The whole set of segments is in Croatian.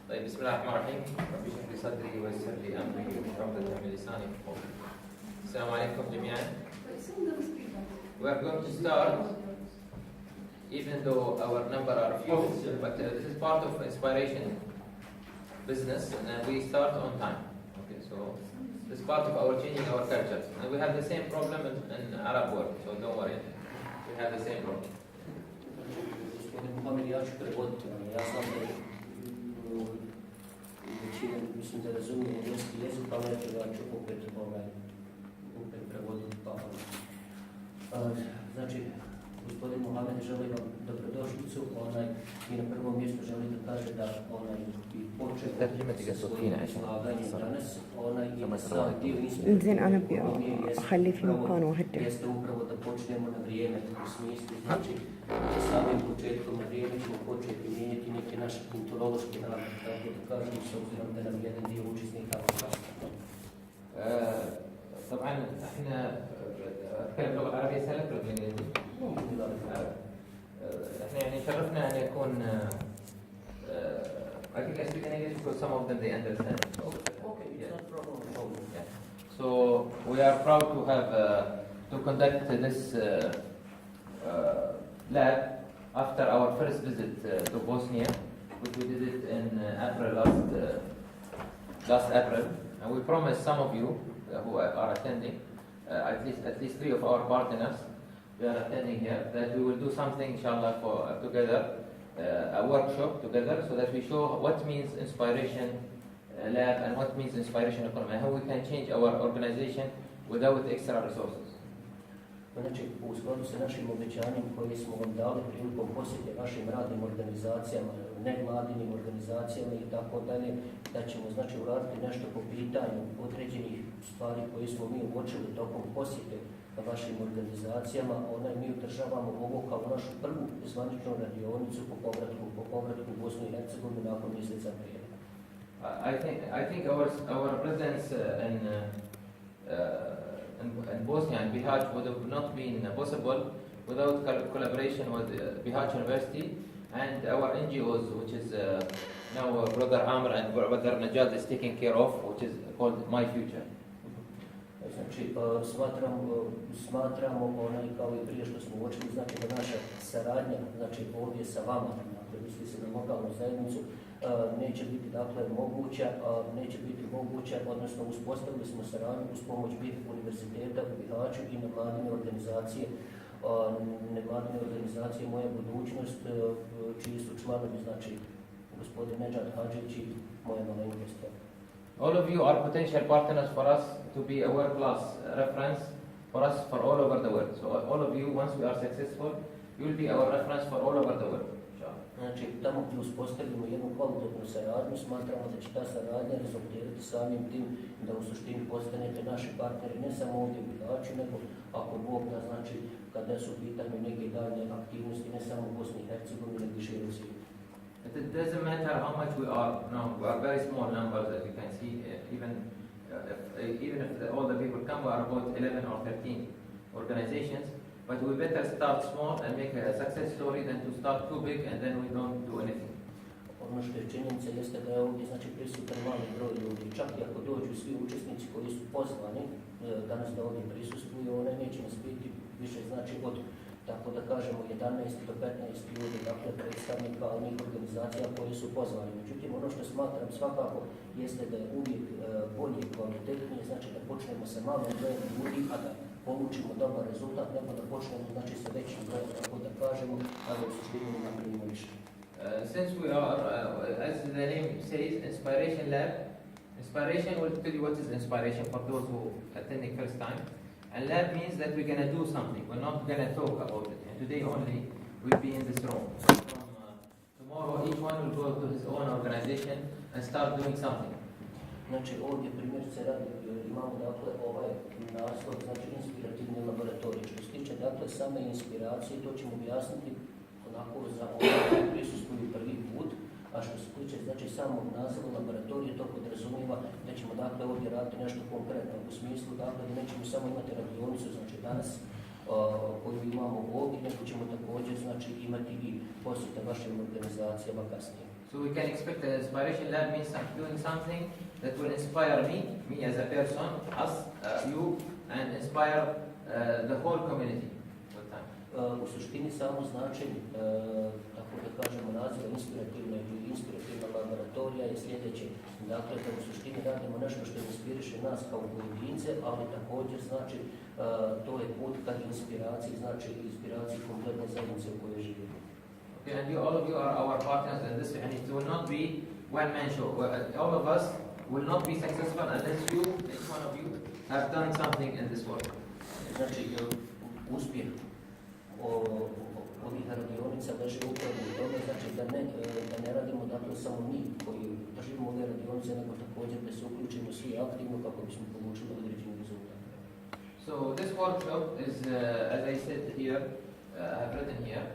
طيب بسم الله الرحمن الرحيم. رب اشرح لي صدري ويسر لي امري واحلل عقدة من لساني يفقهوا قولي. السلام عليكم جميعا. We are going to start, even though our number are few, but this is part of inspiration business, and we start on time. Okay, so this is part of our changing our culture, and we have the same problem in Arab world, so don't worry. We have the same problem. Mislim da razumijem engleski jezik, pa neću da ću opet prevoditi pa. Znači, gospodin Mohamed želi vam dobrodošlicu, i na prvom mjestu želi da kaže da bi počeo svoje izlaganje danas, i sam dio inspiracije jeste upravo da počnemo na vrijeme, u smislu, znači, samim početkom na vrijeme ćemo početi mijenjati neke naše kulturološke navike, tako da kažemo, s obzirom da nam jedan dio učesnika učastva. طبعا احنا اتكلم اللغه العربيه سهله ولا بالانجليزي؟ احنا يعني شرفنا ان يكون I think I speak in English because some of them they understand. Okay, it's not problem at all. Yeah. So we are proud to have to conduct this lab after our first visit to Bosnia, which we did it in April last April, and we promised some of you who are attending, at least 3 of our partners, we are attending here, that we will do something, inshallah, for together, a workshop together, so that we show what means inspiration lab and what means inspiration economy, how we can change our organization without extra resources. Znači, u skladu sa našim obećanjem koje smo vam dali prilikom posjete vašim radnim organizacijama, nevladinim organizacijama i tako dalje, da ćemo znači uraditi nešto po pitanju određenih stvari koje smo mi uočili tokom posjete vašim organizacijama. Mi održavamo ovo kao našu prvu zvaničnu radionicu po povratku u Bosnu i Hercegovinu nakon mjeseca prije. I think our presence in Bosnia and Bihac would have not been possible without collaboration with Bihac University and our NGOs, which is now Brother Amr and Brother Najad is taking care of, which is called My Future. Znači, smatramo kao i prije što smo uočili, znači da naša saradnja, znači ovdje sa vama, dakle, misli se na lokalnu zajednicu, neće biti moguća, odnosno uspostavili smo saradnju uz pomoć Bihac Universiteta u Bihaću i nevladine organizacije, Moja budućnost, čiji su članovi, znači gospodin Nedžad Hadžić i moja malenkost. All of you are potential partners for us to be a world-class reference for us for all over the world. So all of you, once we are successful, you will be our reference for all over the world. Znači, tamo gdje uspostavimo jednu kvalitetnu saradnju, smatramo da će ta saradnja rezultirati samim tim da u suštini postanete naši partneri ne samo ovdje u Bihaću, nego ako Bog da, znači kada su u pitanju neke daljnje aktivnosti ne samo u Bosni i Hercegovini, nego i šire u svijetu. It doesn't matter how much we are now. We are very small numbers, as you can see. Even if all the people come, we are about 11 or 13 organizations. But we better start small and make a success story than to start too big and then we don't do anything. Ono što je činjenica jeste da je ovdje znači prisutan mali broj ljudi. Čak i ako dođu svi učesnici koji su pozvani danas da ovdje prisustvuju, neće nas biti više znači od, tako da kažemo, 11 do 15 ljudi, dakle predstavnika onih organizacija koji su pozvani. Međutim, ono što smatram svakako jeste da je uvijek bolje i kvalitetnije, znači da počnemo sa malom brojem ljudi, a da polučimo dobar rezultat, nego da počnemo znači sa većim brojem, tako da kažemo, a da u suštini napravimo više. Since we are, as the name says, Inspiration Lab, inspiration will tell you what is inspiration for those who attending first time. And lab means that we're going to do something. We're not going to talk about it. And today only we'll be in this room. From tomorrow, each one will go to his own organization and start doing something. Znači ovdje primjerice radi imamo dakle ovaj naslov, znači inspirativni laboratorij. Što se tiče dakle same inspiracije, to ćemo objasniti onako za one koji prisustvuju prvi put, a što se tiče znači samog naziva laboratorija, to podrazumijeva da ćemo dakle ovdje raditi nešto konkretno u smislu dakle da nećemo samo imati radionicu, znači danas koju imamo ovdje, nego ćemo također znači imati i posjete vašim organizacijama kasnije. So we can expect that inspiration lab means doing something that will inspire me as a person, us, you, and inspire the whole community. U suštini samo značenje, tako da kažemo, naziva inspirativna laboratorija je sljedeće. Dakle, da u suštini radimo nešto što inspiriše nas kao pojedince, ali također znači to je put ka inspiraciji, znači inspiraciji kompletne zajednice u kojoj živimo. Okay, and all of you are our partners in this, and it will not be one-man show. All of us will not be successful unless each one of you, have done something in this world. Znači, uspjeh ovih radionica leži upravo u tome, znači da ne radimo dakle samo mi koji držimo ove radionice, nego također da se uključimo svi aktivno kako bismo polučili određeni rezultat. So this workshop is, as I said here, I've written here,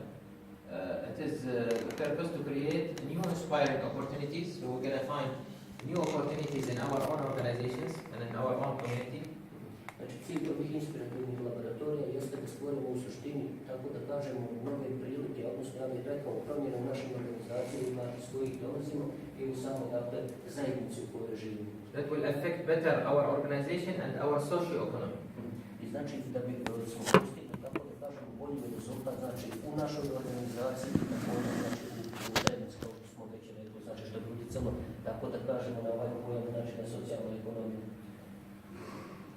it is the purpose to create new inspiring opportunities. So we're going to find new opportunities in our own organizations and in our own community. Znači, cilj ovih inspirativnih laboratorija jeste da stvorimo u suštini, tako da kažemo, nove prilike, odnosno ja bih rekao promjene u našim organizacijama iz kojih dolazimo i u samoj dakle zajednici u kojoj živimo. That will affect better our organization and our socio-economy. I znači da bi smo postigli, tako da kažemo, bolji rezultat, znači u našoj organizaciji i također znači u zajednici, kao što smo već rekli, znači što bi utjecalo, tako da kažemo, na ovaj pojam, znači na socijalnu ekonomiju.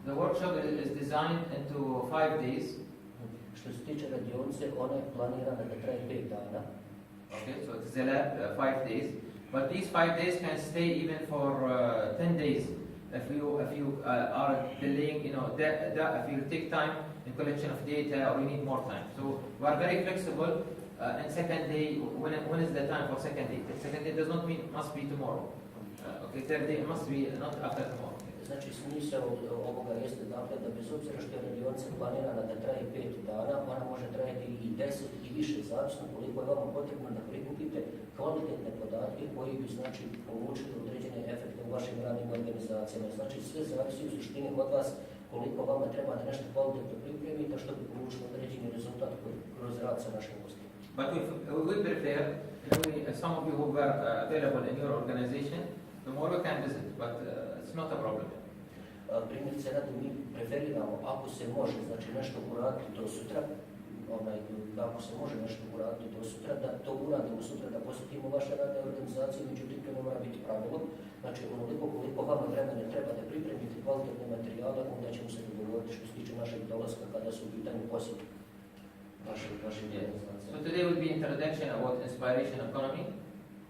The workshop is designed into 5 days. Što se tiče radionice, ona je planirana da traje 5 dana. Okay, so it's a lab, 5 days. But these 5 days can stay even for 10 days if you are delaying, you know, if you take time in collection of data or you need more time. So we are very flexible. And second day, when is the time for second day? The second day does not mean must be tomorrow. Okay, third day must be not after tomorrow. Znači, smisao ovoga jeste dakle da bez obzira što je radionica planirana da traje 5 dana, ona može trajati i 10 i više, zavisno koliko je vama potrebno da prikupite kvalitetne podatke koji bi znači polučili određene efekte u vašim radnim organizacijama. Znači, sve zavisi u suštini od vas koliko vama treba da nešto kvalitetno pripremite, što bi polučili određeni rezultat kroz rad sa našim gostima. But we prefer, some of you who were available in your organization, tomorrow can visit, but it's not a problem. Primjerice radi mi preferiramo, ako se može, znači nešto uraditi do sutra, ako se može nešto uraditi do sutra, da to uradimo sutra, da posjetimo vaše radne organizacije, međutim to ne mora biti pravilo. Znači, onoliko koliko vama vremena treba da pripremite kvalitetne materijale, onda ćemo se dogovoriti što se tiče našeg dolaska kada su u pitanju posjeti vaših organizacija. So today will be introduction about inspiration economy.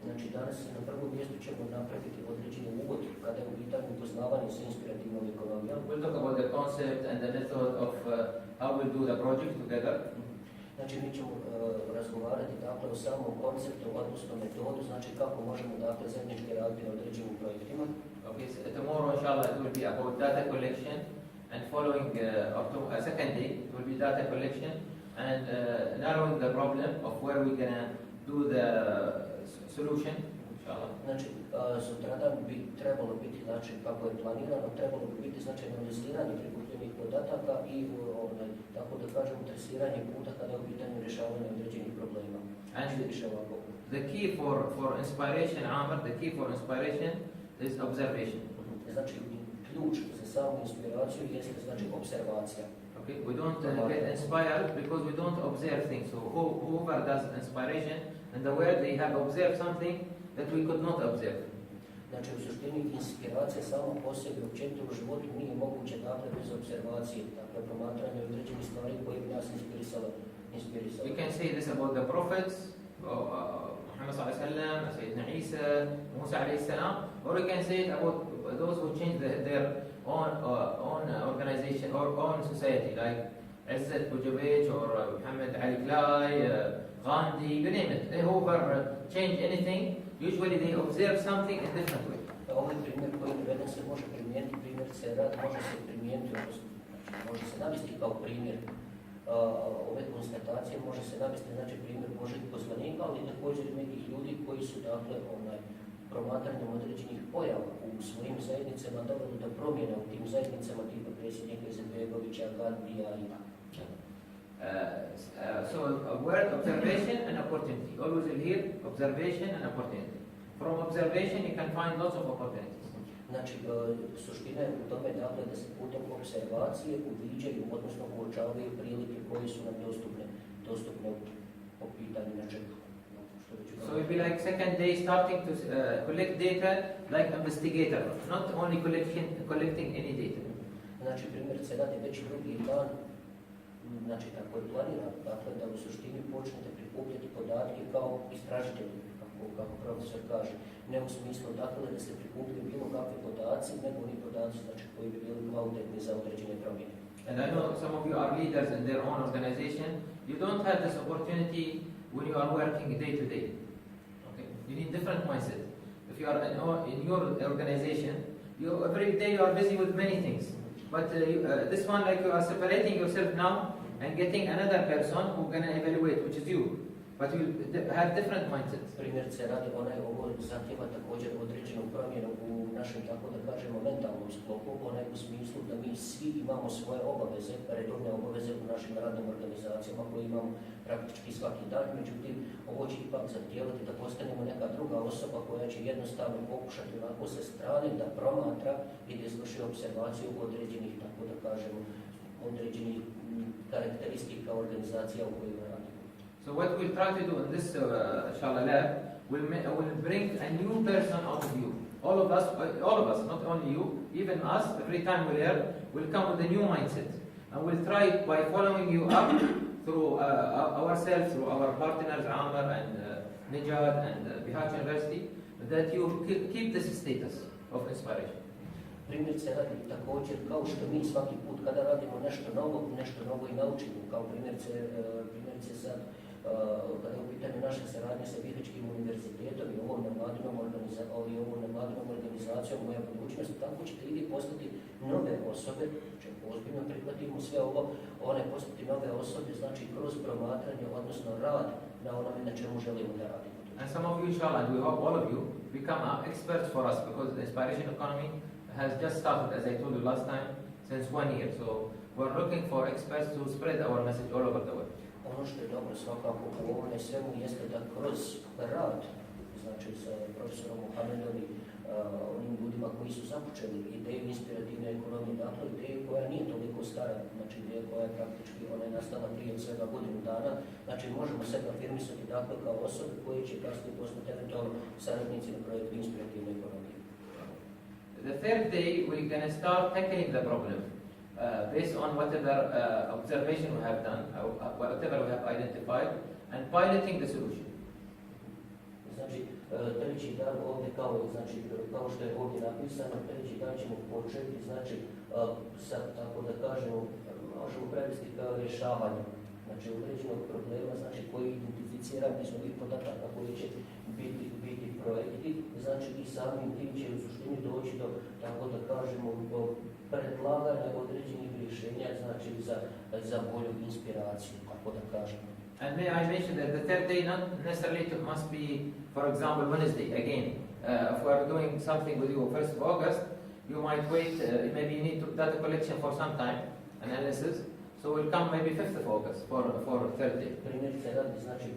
Znači, danas na prvom mjestu ćemo napraviti određeni uvod kada je u pitanju upoznavanje sa inspirativnom ekonomijom. We'll talk about the concept and the method of how we'll do the project together. Znači, mi ćemo razgovarati dakle o samom konceptu, odnosno metodu, znači kako možemo dakle zajednički raditi na određenim projektima. Okay, so tomorrow inshallah it will be about data collection and following second day it will be data collection and narrowing the problem of where we're gonna do the solution, inshallah. Znači, sutradan bi trebalo biti, znači, kako je planirano, trebalo bi biti, znači, analiziranje prikupljenih podataka i, tako da kažemo, tresiranje puta kada je u pitanju rješavanja određenih problema. And the key for inspiration, Amr, the key for inspiration is observation. Znači, ključ za samu inspiraciju jeste, znači, observacija. Okay, we don't get inspired because we don't observe things. So whoever does inspiration in the world, they have observed something that we could not observe. Znači, u suštini inspiracija samo po sebi općenito u životu nije moguće dakle bez observacije, dakle promatranje određenih stvari koje bi nas inspirisalo. We can say this about the prophets, Muhammad sallallahu alaihi wasallam, Sayyidina Isa, Musa alayhi salam, or we can say it about those who changed their own organization or own society, like Izzat Bujabej or Muhammad Ali Clay, Gandhi, you name it. They whoever change anything, usually they observe something in different way. Ovaj primjer koji naveden se može primijeniti, primjer se rad može se primijeniti, može se navesti kao primjer ove konstatacije, može se navesti znači primjer Božeg poslanika, ali također i nekih ljudi koji su dakle promatranjem određenih pojava u svojim zajednicama doveli do promjena u tim zajednicama tipa predsjednika Izetbegovića, Gandija i tako. So a word observation and opportunity. Always you'll hear observation and opportunity. From observation you can find lots of opportunities. Znači, suština je u tome dakle da se putem observacije uviđaju, odnosno uočavaju prilike koje su nam dostupne po pitanju nečega. So it will be like second day starting to collect data like investigator, not only collecting any data. Znači, primjerice radi već drugi dan, znači tako je planirano, dakle da u suštini počnete prikupljati podatke kao istražitelji, kako profesor kaže, ne u smislu dakle da se prikupljaju bilo kakvi podaci, nego oni podaci znači, koji bi bili kvalitetni za određene promjene. And I know some of you are leaders in their own organization. You don't have this opportunity when you are working day to day. Okay? You need different mindset. If you are in your organization, every day you are busy with many things. But this one, like you are separating yourself now and getting another person who can evaluate, which is you. But you have different mindsets. Primjerice radi ovo zahtjeva također određenu promjenu u našem, tako da kažemo, mentalnom sklopu, onaj u smislu da mi svi imamo svoje obaveze, redovne obaveze u našim radnim organizacijama koje imamo praktički svaki dan, međutim ovo će ipak zahtijevati da postanemo neka druga osoba koja će jednostavno pokušati onako sa strane da promatra i da izvrši observaciju određenih, tako da kažemo, određenih karakteristika organizacija u kojima radimo. So what we'll try to do in this inshallah lab, we'll bring a new person out of you. All of us, not only you, even us, every time we learn, we'll come with a new mindset. And we'll try by following you up through ourselves, through our partners, Amr and Nijad and Bihac University, that you keep this status of inspiration. Primjerice radi također kao što mi svaki put kada radimo nešto novo i naučimo, kao primjerice sad kada je u pitanju naše saradnje sa Bihačkim univerzitetom i ovom nevladinom organizacijom Moja budućnost, tako ćete i vi postati nove osobe, čemu ozbiljno prihvatimo sve ovo, one postati nove osobe, znači kroz promatranje, odnosno rad na onome na čemu želimo da radimo. And some of you, inshallah, and we hope all of you, become experts for us because the inspiration economy has just started, as I told you last time, since 1 year. So we're looking for experts to spread our message all over the world. Ono što je dobro svakako u ovome svemu jeste da kroz rad, znači sa profesorom Muhamedom i onim ljudima koji su započeli ideju inspirativne ekonomije, dakle ideju koja nije toliko stara, znači ideja koja je praktički nastala prije svega godinu dana, znači možemo sebe afirmisati dakle kao osobe koje će kasnije postati eventualno saradnici na projektu inspirativne ekonomije. The third day, we're going to start tackling the problem based on whatever observation we have done, whatever we have identified, and piloting the solution. Znači, treći dan ovdje kao što je ovdje napisano, treći dan ćemo početi, znači, sa, tako da kažemo, možemo prevesti kao rješavanje, znači, određenog problema, znači, koji identificiramo iz ovih podataka koji će biti projekti, znači, i samim tim će u suštini doći do, tako da kažemo, predlaganja određenih rješenja, znači, za bolju inspiraciju, kako da kažemo. And may I mention that the third day not necessarily must be, for example, Wednesday again. If we are doing something with you 1st of August, you might wait, maybe you need data collection for some time, analysis, so we'll come maybe 5th of August for third day. Primjerice radi, znači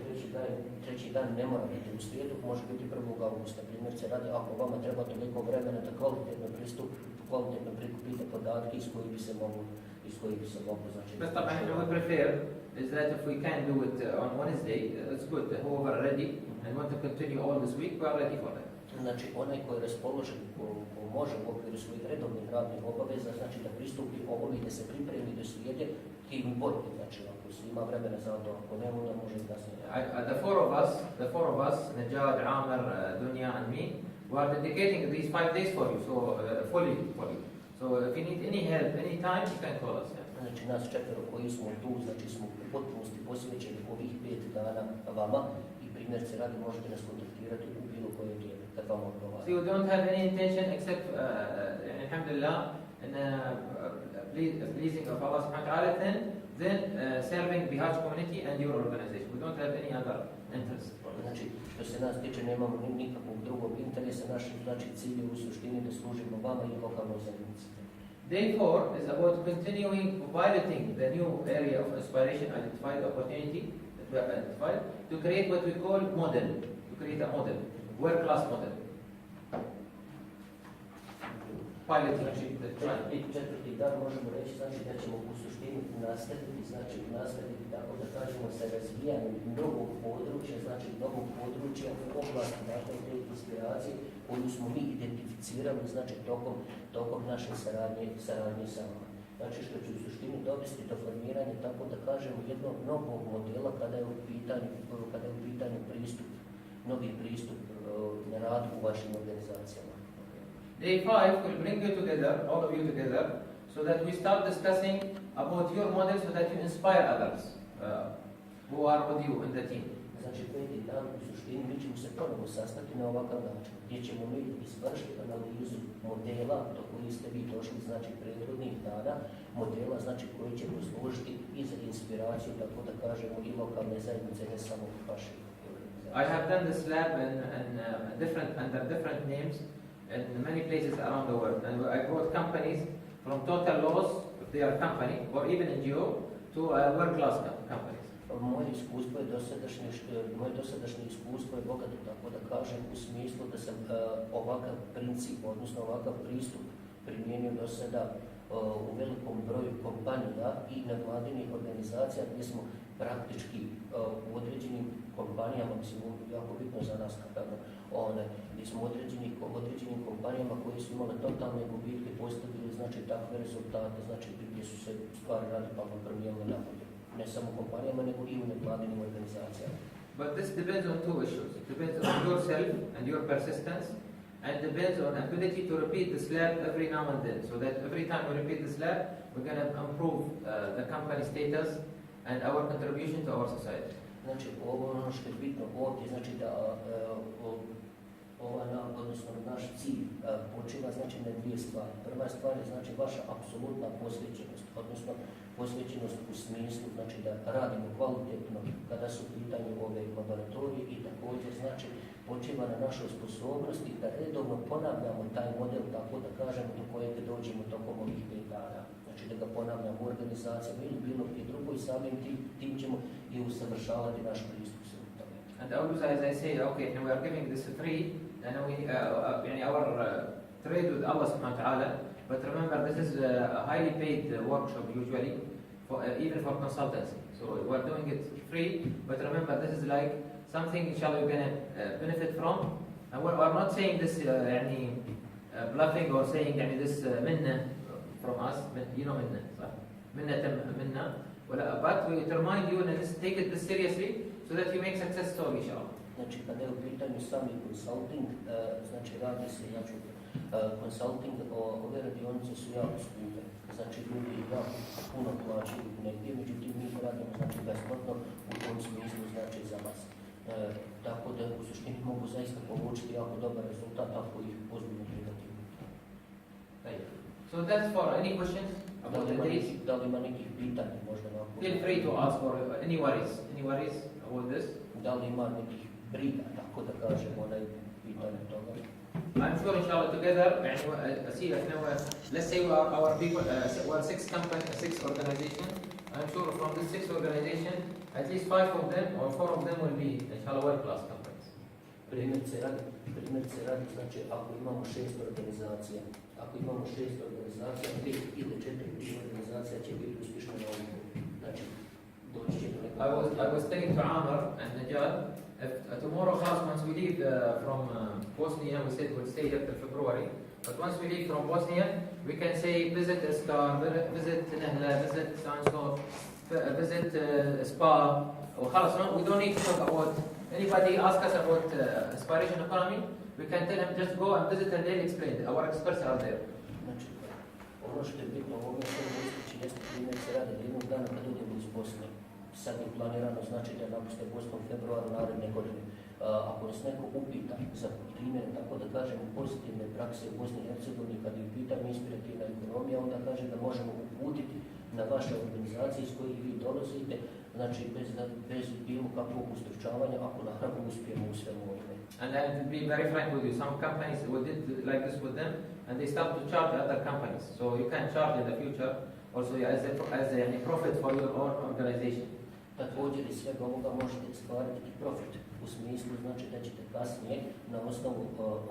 treći dan ne mora biti u srijedu, može biti 1. augusta. Primjerice radi, ako vama treba toliko vremena da kvalitetno prikupite podatke iz kojih bi se moglo znači. But what we prefer is that if we can do it on Wednesday, it's good. Whoever are ready and want to continue all this week, we are ready for that. Znači, onaj koji je raspoložen, ko može u okviru svojih redovnih radnih obaveza, znači da pristupi ovome i da se pripremi do srijede, tim bolje. Znači, ako se ima vremena za to, ako ne, onda može i kasnije. The four of us, Najad, Amr, Dunya and me, we are dedicating these 5 days for you, so fully for you. So if you need any help, any time, you can call us. Znači, nas četvero koji smo tu, znači smo u potpunosti posvećeni ovih 5 dana vama i primjerice radi možete nas kontaktirati u bilo koje vrijeme kad vam odgovara. So you don't have any intention except, alhamdulillah, pleasing of Allah subhanahu wa ta'ala, then serving Bihac community and your organization. We don't have any other interest. Znači, što se nas tiče, nemamo nikakvog drugog interesa, naš znači cilj je u suštini da služimo vama i lokalnoj zajednici. Day 4 is about continuing piloting the new area of aspiration identified opportunity that we have identified to create what we call model, to create a model, world-class model. Piloting. Znači, četvrti dan možemo reći znači, da ćemo u suštini nastaviti tako da kažemo sa razvijanjem novog područja u oblasti dakle, te inspiracije koju smo mi identificirali znači, tokom naše saradnje sa vama. Znači što će u suštini dovesti do formiranja tako da kažemo jednog novog modela kada je u pitanju novi pristup na radu u vašim organizacijama. Day 5 will bring you together, all of you together, so that we start discussing about your model so that you inspire others who are with you in the team. Znači, peti dan u suštini mi ćemo se ponovo sastati na ovakav način, gdje ćemo mi izvršiti analizu modela do koji ste vi došli, znači prethodnih dana, modela znači koji će poslužiti i za inspiraciju, tako da kažemo, i lokalne zajednice, ne samo vaše organizacije. I have done this lab under different names in many places around the world, and I brought companies from total loss, if they are a company, or even NGO, to world-class companies. Moje dosadašnje iskustvo je bogato, tako da kažem, u smislu da sam ovakav princip, odnosno ovakav pristup primijenio do sada u velikom broju kompanija i nevladinih organizacija gdje smo praktički u određenim kompanijama, mislim, jako bitno za nas naravno, gdje smo određenim kompanijama koji su imali totalne gubitke postavili znači takve rezultate, znači gdje su se stvari radikalno promijenile napolje. Ne samo kompanijama, nego i u nevladinim organizacijama. But this depends on two issues. It depends on yourself and your persistence, and depends on ability to repeat this lab every now and then, so that every time we repeat this lab, we're going to improve the company status and our contribution to our society. Znači, ono što je bitno ovdje, znači da odnosno naš cilj počiva znači na dvije stvari. Prva stvar je znači vaša apsolutna posvećenost, odnosno posvećenost u smislu znači da radimo kvalitetno kada su u pitanju ove laboratorije i također znači počiva na našoj sposobnosti da redovno ponavljamo taj model, tako da kažemo, do kojeg dođemo tokom ovih 5 dana. Znači da ga ponavljamo u organizacijama ili bilo gdje drugo i samim tim ćemo i usavršavati naš pristup. And always, as I say, okay, and we are giving this free, and our trade with Allah subhanahu wa ta'ala, but remember this is a highly paid workshop usually, even for consultancy. So we're doing it free, but remember this is like something inshallah you're going to benefit from. And we're not saying this bluffing or saying this minna from us, you know minna, but we remind you and take it this seriously, so that you make success story, inshallah. Znači, kada je u pitanju sami consulting, znači radi se, znači, consulting, ove radionice su jako skupe. Znači, ljudi jako puno plaćaju negdje, međutim, mi radimo, znači, besplatno u tom smislu, znači, za vas. Tako da, u suštini, mogu zaista polučiti jako dobar rezultat ako ih ozbiljno privatimo. So that's for any questions about the days? Da li ima nekih pitanja, možda na oko? Feel free to ask for any worries about this. Da li ima nekih briga, tako da kažemo, pitanje toga? I'm sure inshallah together, let's say our people, we're 6 organizations. I'm sure from these 6 organizations, at least 5 of them or 4 of them will be inshallah world-class companies. Primjerice radi, znači ako imamo 6 organizacija, 3 ili 4 organizacija će biti uspješne na ovom. Znači, doći će do nekog. I was telling to Amr and Najad, tomorrow once we leave from Bosnia, we said we'll stay here till February, but once we leave from Bosnia, we can say visit Iskar, visit Nahla, visit Sanso, visit Spa, we don't need to talk about, anybody ask us about aspiration economy, we can tell him just go and visit and they'll explain it. Our experts are there. Znači, ono što je bitno u ovome što je ističi jeste primjer se radi da jednog dana kad odemo iz Bosne. Sad je planirano znači da napuste Bosnu u februaru naredne godine. Ako nas neko upita za primjer, tako da kažemo, pozitivne prakse u Bosni i Hercegovini kad je pitanje inspirativna ekonomija, onda kaže da možemo uputiti na vaše organizacije iz kojih vi dolazite, znači bez bilo kakvog ustručavanja, ako naravno uspijemo u svemu ovome. And I'll be very frank with you, some companies we did like this with them, and and they start to charge other companies. So you can charge in the future also as a profit for your own organization. Također iz svega ovoga možete stvarati i profit u smislu znači da ćete kasnije na osnovu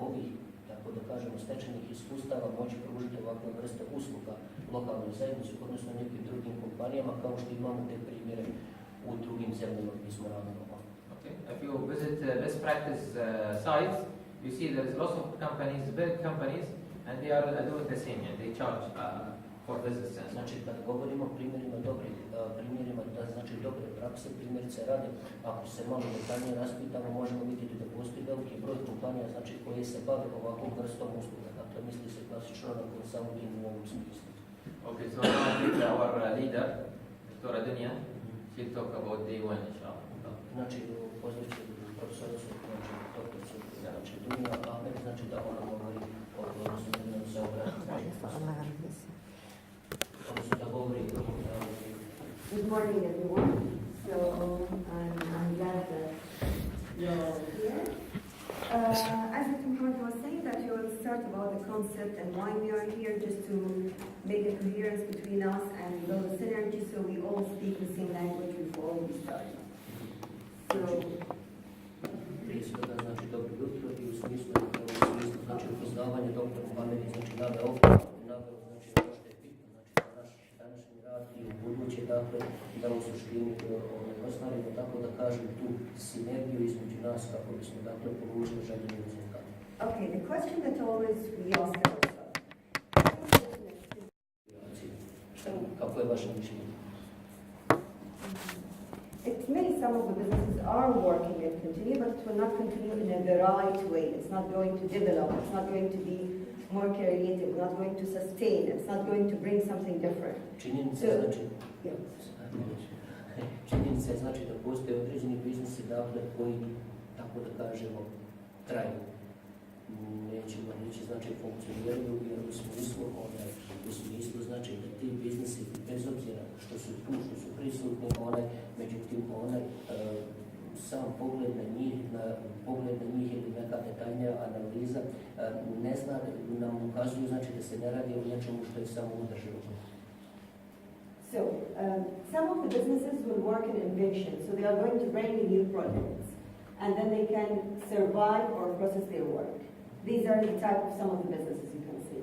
ovih, tako da kažemo, stečenih iskustava moći pružiti ovakve vrste usluga lokalnoj zajednici, odnosno nekim drugim kompanijama, kao što imamo te primjere u drugim zemljama gdje smo ranije. Okay. If you visit best practice sites, you see there is lots of companies, big companies, and they are doing the same. And they charge for business. Znači, kad govorimo o primjerima dobre prakse, primjerice rade, ako se malo detaljnije raspitamo, možemo vidjeti da postoji veliki broj kompanija, znači, koje se bave ovakvom vrstom usluga. Dakle, misli se klasično na consulting u ovom smislu. Okay, so now I think our leader, Dr. Dunja, she'll talk about day one, inshallah. Znači, pozdravit ću profesoricu, znači, doktoricu, znači, Dunja Ahmed, znači da ona govori o odnosu da nam se obrati. Good morning, everyone. So I'm glad that you're here. As Muhammad was saying, that you will start about the concept and why we are here, just to make a coherence between us and build a synergy, so we all speak the same language before we start. So. Prije svega znači dobro jutro i u smislu znači upoznavanje doktor Muhammed znači naveo znači ono što je bitno znači za naš današnji rad i u buduće dakle da u suštini ostvarimo tako da kažem tu sinergiju između nas kako bismo dakle polučili željeni rezultat. Okay, the question that always we ask ourselves. Kako je vaše mišljenje? It's maybe some of the businesses are working and continue, but it will not continue in the right way. It's not going to develop. It's not going to be more creative. It's not going to sustain. It's not going to bring something different. Činjenica je znači da postoje određeni biznisi dakle koji, tako da kažemo, traju. Nećemo reći znači funkcioniraju jer u smislu znači da ti biznisi bez obzira što su tu, što su prisutni, međutim sam pogled na njih ili neka detaljnija analiza ne zna, nam ukazuju znači da se ne radi o nečemu što je samo udrživo. So, some of the businesses will work in invention, so they are going to bring in new products, and then they can survive or process their work. These are the type of some of the businesses you can see.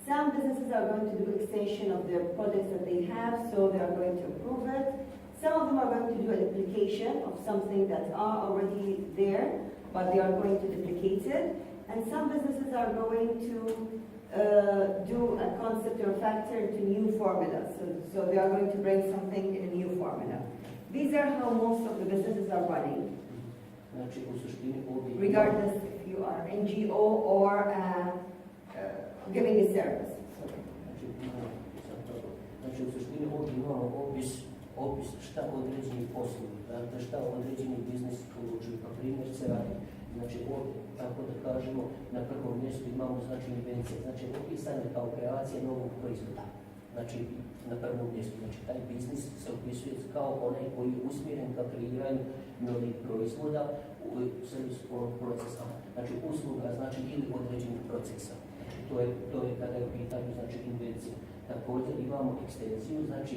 Some businesses are going to do extension of their products that they have, so they are going to improve it. Some of them are going to do an application of something that are already there, but they are going to duplicate it. And some businesses are going to do a concept or factor to new formulas. So they are going to bring something in a new formula. These are how most of the businesses are running. Regardless if you are NGO or giving a service. Znači, u suštini ovdje imamo opis šta određeni poslovi, dakle šta određeni biznis polučuju. Pa primjer se radi, znači ovdje, tako da kažemo, na prvom mjestu imamo znači invencije, znači opisane kao kreacija novog proizvoda. Znači, na prvom mjestu, znači taj biznis se opisuje kao onaj koji je usmjeren ka kreiranju novih proizvoda u servisu procesa. Znači, usluga znači ili određenih procesa. Znači, to je kada je u pitanju znači invencija. Također imamo ekstenziju, znači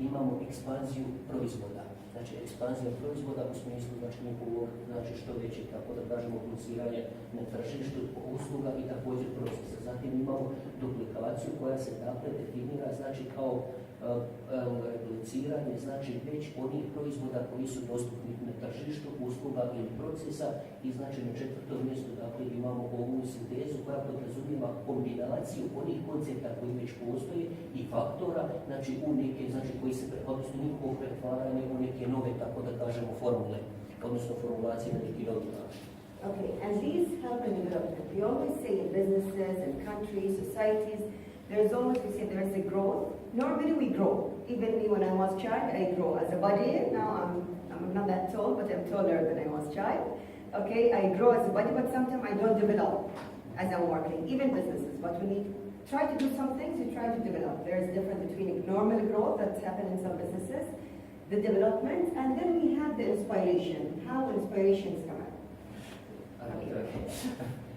imamo ekspanziju proizvoda. Znači ekspanzija proizvoda u smislu znači njihovog znači što veće, tako da kažemo, plasiranje na tržištu usluga i također procesa. Zatim imamo duplikaciju koja se dakle definira znači kao repliciranje znači već onih proizvoda koji su dostupni na tržištu, usluga ili procesa i znači na četvrtom mjestu dakle imamo ovu sintezu koja podrazumijeva kombinaciju onih koncepta koji već postoje i faktora znači u neke znači koji se odnosno njihovo pretvaranje u neke nove, tako da kažemo, formule, odnosno formulacije na neki novi način. Okay, and these help in development. We always say in businesses and countries, societies, there's always, we say there's a growth. Normally we grow. Even me when I was a child, I grow as a body. Now I'm not that tall, but I'm taller than I was a child. Okay, I grow as a body, but sometimes I don't develop as I'm working, even businesses. But when you try to do some things, you try to develop. There's a difference between normal growth that's happened in some businesses, the development, and then we have the inspiration. How inspirations come out? Okay.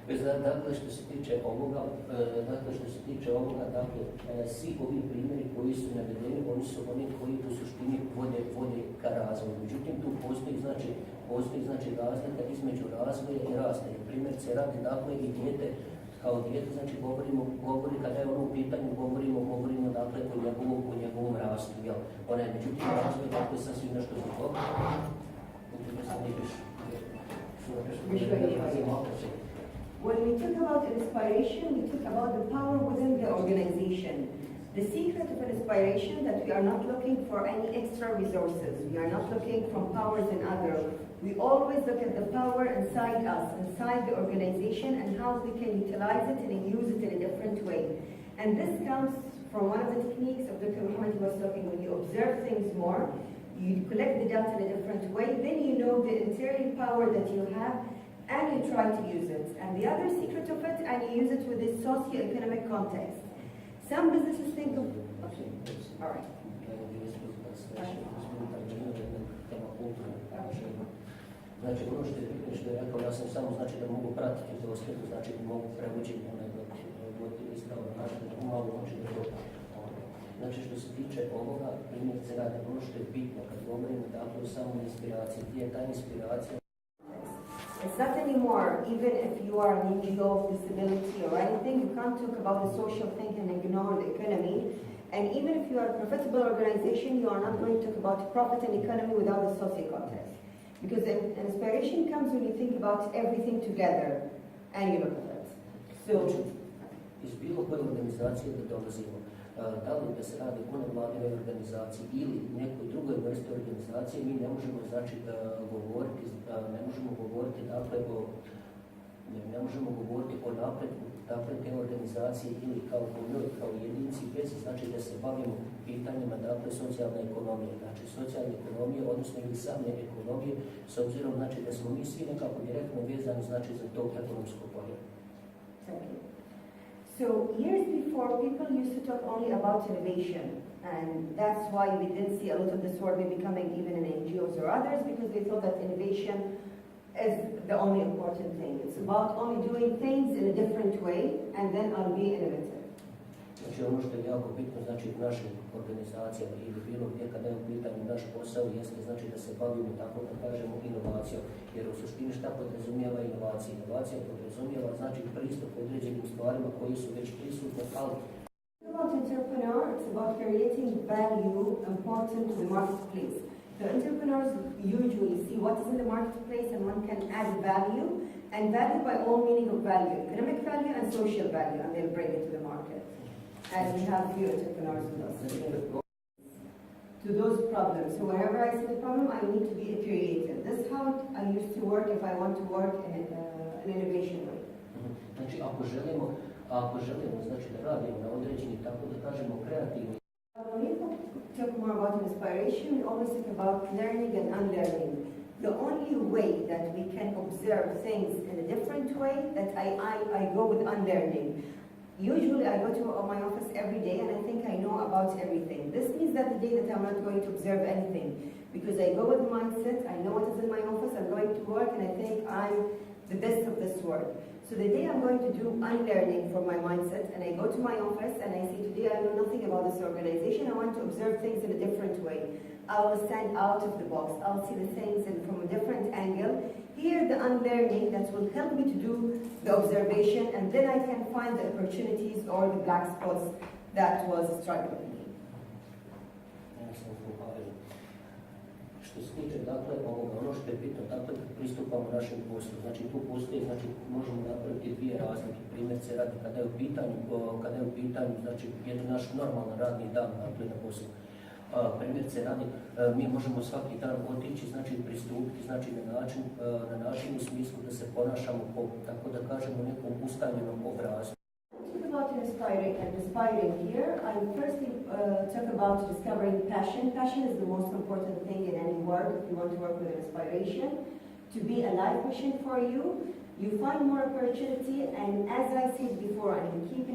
Dakle, što se tiče ovoga, dakle, svi ovi primjeri koji su navedeni, oni su oni koji u suštini vode ka razvoju. Međutim, tu postoji razlika između razvoja i rasta. I primjer se radi, dakle, i dijete, kao dijete, znači kada je ono u pitanju, govorimo dakle o njegovom rastu, jel? Međutim, razvoj, dakle, sasvim nešto zbog. When we talk about inspiration, we talk about the power within the organization. The secret of inspiration that we are not looking for any extra resources. We are not looking from powers in others. We always look at the power inside us, inside the organization, and how we can utilize it and use it in a different way. And this comes from one of the techniques of Dr. Muhammad was talking. When you observe things more, you collect the data in a different way, then you know the interior power that you have, and you try to use it. And the other secret of it, and you use it with this socio-economic context. Some businesses think of... Okay. All right. Znači, ono što je rekao, ja sam samo znači da mogu pratiti to sliku, znači da mogu prevući ispravno način, da malo znači da to... Znači, što se tiče ovoga, primjerice rade, ono što je bitno kad govorimo dakle o samoj inspiraciji, gdje je ta inspiracija? It's not anymore, even if you are an NGO of disability or anything, you can't talk about the social thing and ignore the economy. And even if you are a profitable organization, you are not going to talk about profit and economy without the social context. Because inspiration comes when you think about everything together and you look at it. So, iz bilo koje organizacije da dolazimo, da li da se radi o nevladinoj organizaciji ili nekoj drugoj vrsti organizacije, mi ne možemo znači govoriti dakle o napretku dakle te organizacije ili kao jedinici bez znači da se bavimo pitanjima dakle socijalne ekonomije, znači socijalne ekonomije odnosno ili same ekonomije s obzirom znači da smo mi svi nekako direktno vezani znači za to ekonomsko polje. So years before, people used to talk only about innovation, and that's why we did see a lot of this work becoming even in NGOs or others, because they thought that innovation is the only important thing. It's about only doing things in a different way, and then I'll be innovative. Znači ono što je jako bitno znači u našim organizacijama ili bilo gdje kada je u pitanju naš posao jeste znači da se bavimo tako da kažemo inovacijom, jer u suštini šta podrazumijeva inovacija? Inovacija podrazumijeva znači pristup određenim stvarima koji su već prisutne, ali about entrepreneur, it's about creating value important to the marketplace. So entrepreneurs usually see what is in the marketplace and one can add value, and value by all meaning of value, economic value and social value, and they'll bring it to the market. As we have few entrepreneurs with us to those problems. So whenever I see the problem, I need to be creative. This is how I used to work if I want to work in an innovation way. Znači ako želimo znači da radimo na određeni tako da kažemo kreativni. When we talk more about inspiration, we always talk about learning and unlearning. The only way that we can observe things in a different way that I go with unlearning. Usually I go to my office every day and I think I know about everything. This means that the day that I'm not going to observe anything, because I go with the mindset, I know what is in my office, I'm going to work and I think I'm the best of this world. So the day I'm going to do unlearning for my mindset and I go to my office and I say today I know nothing about this organization, I want to observe things in a different way. I will stand out of the box, I'll see the things from a different angle. Here the unlearning that will help me to do the observation, and then I can find the opportunities or the black spots that was struggling me. Što se tiče dakle ovoga, ono što je bitno, dakle pristupamo našem poslu, znači tu postoji, znači možemo napraviti dvije razlike, primjer se radi kada je u pitanju znači jedan naš normalan radni dan dakle na poslu. Primjer se radi, mi možemo svaki dan otići, znači pristupiti, znači na način u smislu da se ponašamo po, tako da kažemo, nekom ustaljenom obrazu. About inspiring here, I firstly talk about discovering passion. Passion is the most important thing in any work if you want to work with inspiration. To be a life mission for you, you find more opportunity, and as I said before, and keep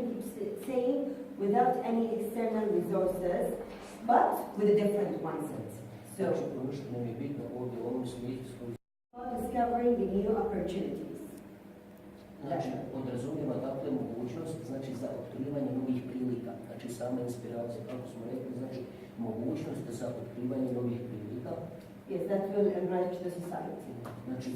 saying, without any external resources, but with a different mindset. So, about discovering the new opportunities. Znači, podrazumijeva dakle mogućnost znači, za otkrivanje novih prilika, znači sama inspiracija, kako smo rekli, znači mogućnost za otkrivanje novih prilika. Yes, that will enrich the society. Znači,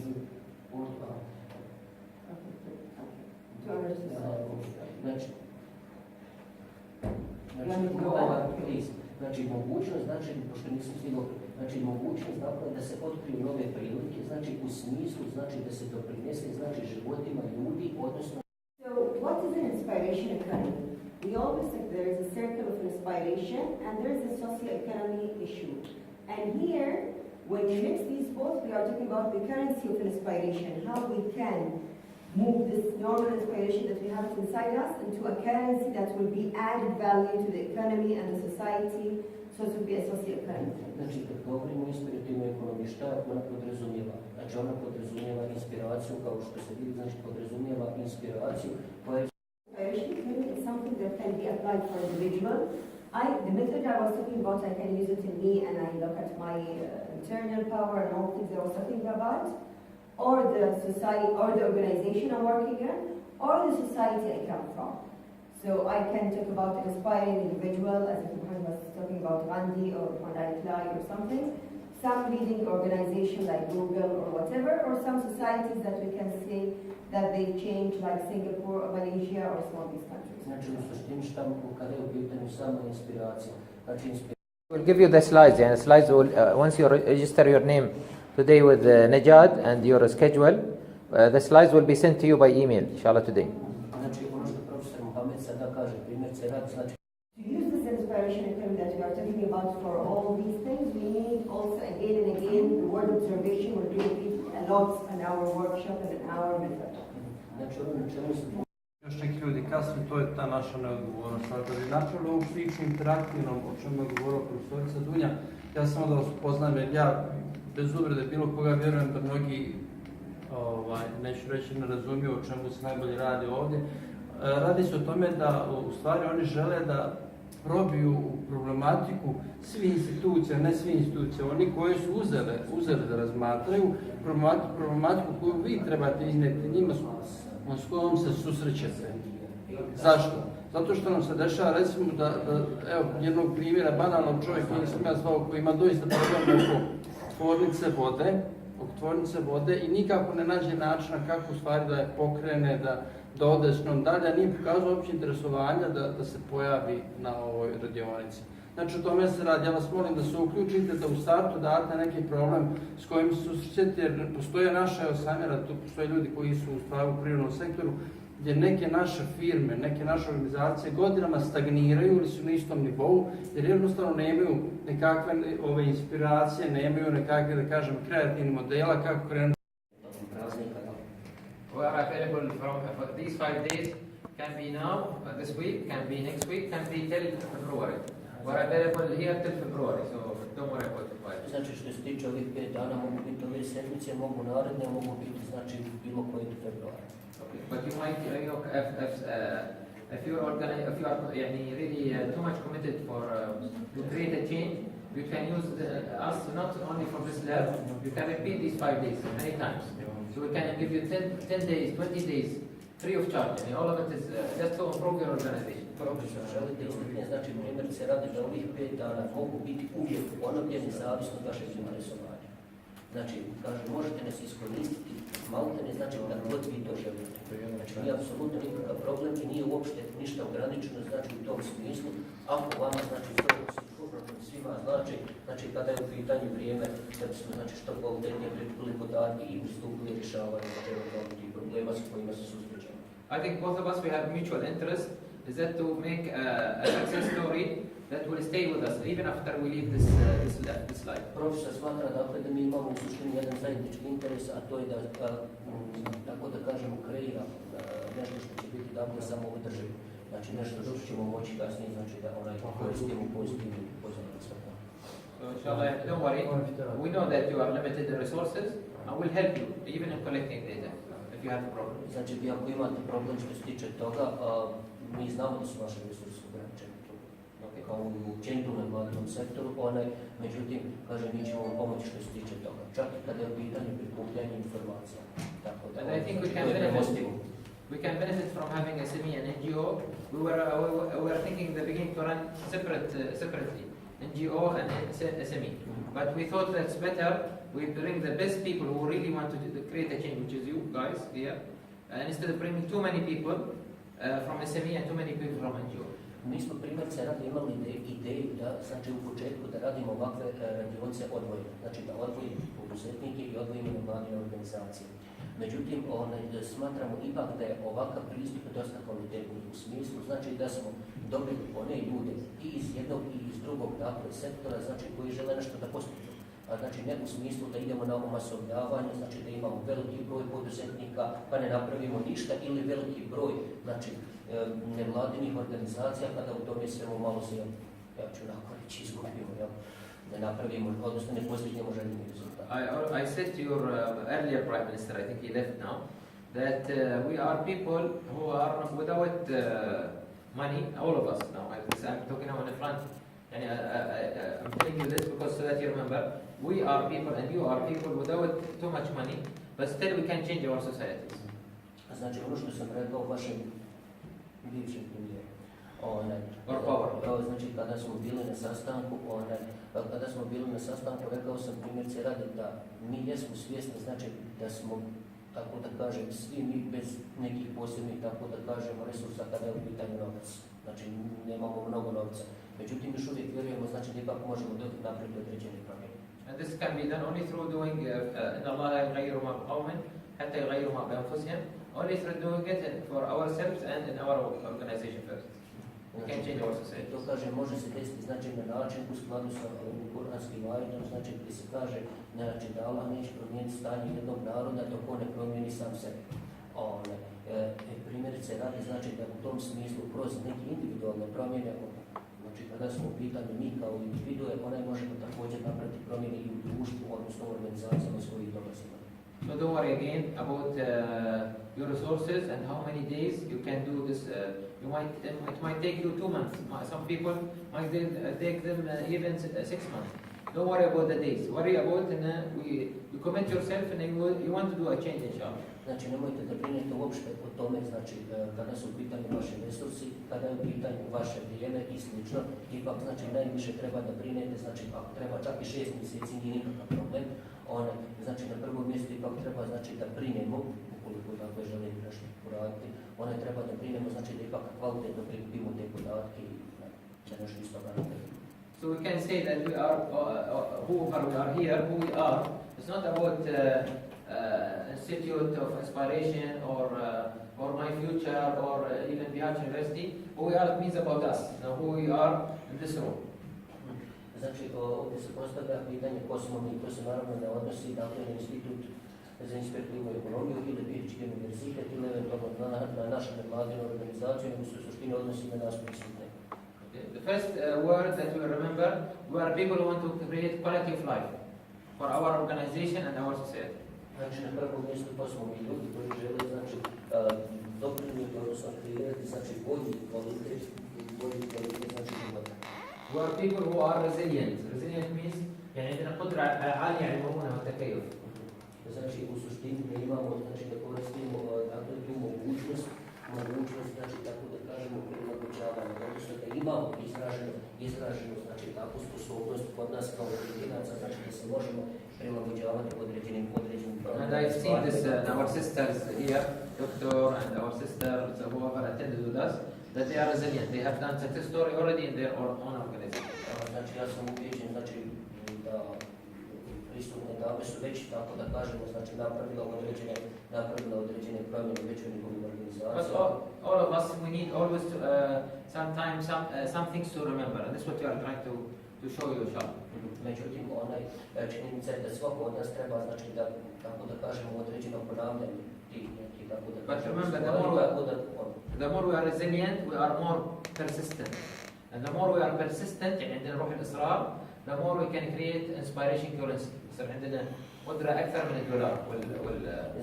znači mogućnost, znači, pošto nisam stigao, znači mogućnost dakle da se otkriju nove prilike, znači u smislu, znači da se doprinese, znači životima ljudi, odnosno. So, what is an inspiration economy? We always say there is a circle of inspiration and there is a socio-economy issue. And here, when you mix these both, we are talking about the currency of inspiration, how we can move this normal inspiration that we have inside us into a currency that will be added value to the economy and the society, so it will be a socio-economy. Znači, kad govorimo o inspirativnoj ekonomiji, šta ona podrazumijeva? Znači, ona podrazumijeva inspiraciju, kao što se vidi, znači podrazumijeva inspiraciju koja je... Inspiration is something that can be applied for individual. The method I was talking about, I can use it in me and I look at my internal power and all things I was talking about, or the society, or the organization I'm working in, or the society I come from. So I can talk about an inspiring individual, as if Muhammad was talking about Gandhi or Mandela or something, some leading organization like Google or whatever, or some societies that we can say that they change like Singapore or Malaysia or some of these countries. Znači, u suštini šta kada je u pitanju sama inspiracija. Znači, We'll give you the slides, and the slides will, once you register your name today with Najad and your schedule, the slides will be sent to you by email, inshallah, today. Znači, ono što profesor Mohamed sada kaže, primjer se radi, znači, To use this inspiration economy that we are talking about for all these things, we need also again and again the word observation will be repeated a lot in our workshop and in our method. znači ono na čemu se... Još neki ljudi kasnije, to je ta naša neodgovornost. Da bi napravili ovu priču interaktivnom, o čemu je govorila profesorica Dunja, ja samo da vas upoznam, jer ja bez uvrede bilo koga vjerujem da mnogi, neću reći, ne razumiju o čemu se najbolje radi ovdje. Radi se o tome da u stvari oni žele da probiju problematiku svih institucija, ne svih institucija, oni koji su uzeli da razmatraju problematiku koju vi trebate iznijeti njima s kojom se susrećete. Zašto? Zato što nam se dešava, recimo, da evo, jednog primjera, banalnog čovjeka, nisam ja zvao, koji ima doista problem oko tvornice vode i nikako ne nađe načina kako u stvari da je pokrene, da ode s njom dalje, a nije pokazao uopće interesovanja da se pojavi na ovoj radionici. Znači, o tome se radi. Ja vas molim da se uključite, da u startu date neki problem s kojim se susrećete, jer postoje naše osamjera, tu postoje ljudi koji su u stvari u prirodnom sektoru, gdje neke naše firme, neke naše organizacije godinama stagniraju ili su na istom nivou, jer jednostavno nemaju nekakve ove inspiracije, nemaju nekakve, da kažem, kreativnih modela kako krenuti. We are available for these 5 days, can be now, this week, can be next week, can be till February. We are available here till February, so don't worry about it. Znači, što se tiče ovih 5 dana, mogu biti ove sedmice, mogu naredne, mogu biti, znači, bilo koji do februara. Okay, but you might, if you are really too much committed to create a change, you can use us not only for this lab, you can repeat these 5 days many times. So we can give you 10 days, 20 days, free of charge. And all of it is just to improve your organization. Profesor, želite istine, znači primjer se radi da ovih 5 dana mogu biti uvijek ponovljeni zavisno od vašeg interesovanja. Znači, kaže, možete nas iskoristiti, malte ne znači da god vi to želite. Znači, nije apsolutno nikakav problem i nije uopšte ništa ograničeno, znači u tom smislu, ako vama, znači, to svima znači, kada je u pitanju vrijeme, da bismo, znači, što kvalitetnije prikupili podatke i ustupili rješavanje tih problema s kojima se susrećemo. I think both of us, we have mutual interest, is that to make a success story that will stay with us even after we leave this life. Profesor smatra dakle da mi imamo u suštini jedan zajednički interes, a to je da, tako da kažemo, kreira nešto što će biti dakle samo održivo. Znači nešto što ćemo moći kasnije, znači da koristimo pozitivnim svrhama. So inshallah, don't worry, we know that you are limited in resources and we'll help you even in collecting data if you have a problem. Znači ako imate problem što se tiče toga, mi znamo da su vaše resurse ograničeni. Kao u općenitu na vladinom sektoru, međutim, kaže, mi ćemo vam pomoći što se tiče toga. Čak i kada je u pitanju prikupljanje informacija. Tako da, and I think we can benefit. we can benefit from having SME and NGO. We were thinking in the beginning to run separately, NGO and SME. But we thought that's better. We bring the best people who really want to create a change, which is you guys here, and instead of bringing too many people from SME and too many people from NGO. Mi smo primjerice radi imali ideju da, znači u početku da radimo ovakve radionice odvojene, znači da odvojimo poduzetnike i odvojimo nevladine organizacije. Međutim, smatramo ipak da je ovakav pristup dosta kvalitetni u smislu, znači da smo dobili one ljude i iz jednog i iz drugog sektora, znači koji žele nešto da postignu. Znači ne u smislu da idemo na omasovljavanje, znači da imamo veliki broj poduzetnika pa ne napravimo ništa, ili veliki broj, znači nevladinih organizacija kada u tome svemu malo se, ja ću onako reći, izgubimo, ne napravimo, odnosno ne postignemo željeni rezultat. I said to your earlier Prime Minister, I think he left now, that we are people who are without money, all of us now. I'm talking now in the front, and I'm telling you this because so that you remember, we are people and you are people without too much money, but still we can change our societies. Znači ono što sam rekao vašem bivšem premijeru, znači kada smo bili na sastanku, rekao sam primjerice radi da mi jesmo svjesni, znači da smo, tako da kažem, svi mi bez nekih posebnih, tako da kažemo, resursa kada je u pitanju novac. Znači nemamo mnogo novca. Međutim, još uvijek vjerujemo, znači da ipak možemo napraviti određene promjene. And this can be done only through doing إن الله لا يغير ما بقوم حتى يغيروا ما بأنفسهم. Only through doing it for ourselves and in our organization first. We can change our society. To kaže, može se desiti znači na način u skladu sa kuranskim ajetom, znači gdje se kaže znači da Allah neće promijeniti stanje jednog naroda dok on ne promijeni sam sebe. Primjerice radi znači da u tom smislu kroz neke individualne promjene, znači kada smo u pitanju mi kao individue, onaj možemo također napraviti promjene i u društvu, odnosno u organizacijama svojih dolazima. So don't worry again about your resources and how many days you can do this. It might take you 2 months. Some people might take them even 6 months. Don't worry about the days. Worry about you commit yourself and you want to do a change, inshallah. Znači nemojte da brinete uopšte o tome, znači kada su u pitanju vaše resursi, kada je u pitanju vaše vrijeme i slično, ipak znači najviše treba da brinete, znači ako treba čak i 6 mjeseci nije nikakav problem. Znači na prvom mjestu ipak treba znači da brinemo, ukoliko dakle želimo nešto uraditi, treba da brinemo, znači da ipak kvalitetno prikupimo te podatke i da nešto isto napravimo. So we can say that we are, whoever we are here, who we are, it's not about institute of inspiration or my future or even Bihac University. Who we are means about us, who we are in this room. Znači, ovdje se postavlja pitanje ko smo mi, to se naravno ne odnosi dakle, na institut za inspektivnu ekonomiju ili Bihac Universitet ili eventualno na našu nevladinu organizaciju, nego se u suštini odnosi na nas prisutne. The first word that we remember, we are people who want to create quality of life for our organization and our society. Znači, na prvom mjestu to smo mi ljudi koji žele, znači, doprinijeti, odnosno kreirati, znači, bolji kvalitet, znači, života. We are people who are resilient. Resilient means يعني عندنا قدرة عالية على المرونة والتكيف. Znači, u suštini da imamo, znači, da koristimo dakle, tu mogućnost, znači, tako da kažemo, prilagođavanje, odnosno da imamo izraženu, znači, takvu sposobnost kod nas kao pojedinaca, znači, da se možemo prilagođavati određenim And I've seen this in our sisters here, doctor and our sisters, whoever attended with us, that they are resilient. They have done success story already in their own organization. Znači, ja sam ubijeđen, znači, da prisutne dame su već, tako da kažemo, znači, napravila određene promjene već u njihovim organizacijama. All of us, we need always to, sometimes some things to remember, and that's what you are trying to show you, inshallah. Međutim, činjenica je da svako od nas treba, znači, da, tako da kažemo, određeno ponavljanje tih nekih, tako da kažemo. But remember, the more we are resilient, we are more persistent. And the more we are persistent, يعني عندنا روح الإصرار, the more we can create inspiration currency. يصير عندنا قدرة أكثر من الدولار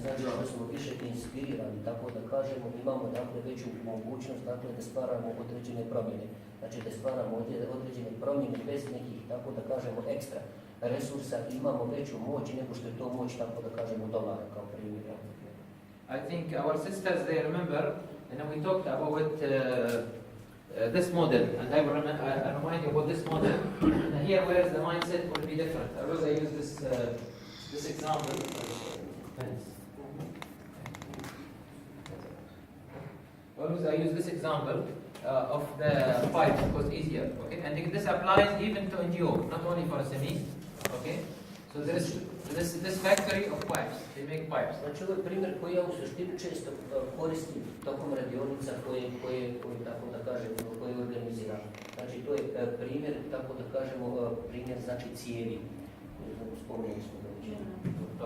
Znači, ako smo više inspirirani, tako da kažemo, imamo dakle veću mogućnost dakle, da stvaramo određene promjene. Znači da stvaramo određene promjene bez nekih, tako da kažemo, ekstra resursa, imamo veću moć nego što je to moć, tako da kažemo, dolara kao primjer. I think our sisters, they remember, and we talked about this model, and I remind you about this model. And here, where the mindset will be different. I always use this example. Always I use this example of the pipes because it's easier. Okay, and this applies even to NGO, not only for SMEs. Okay, so there is this factory of pipes. They make pipes. Znači ovo je primjer koji ja u suštini često koristim tokom radionica koje tako da kažemo, koje organiziram. Znači to je primjer, tako da kažemo, primjer znači cijevi. Spomenuli smo ga već.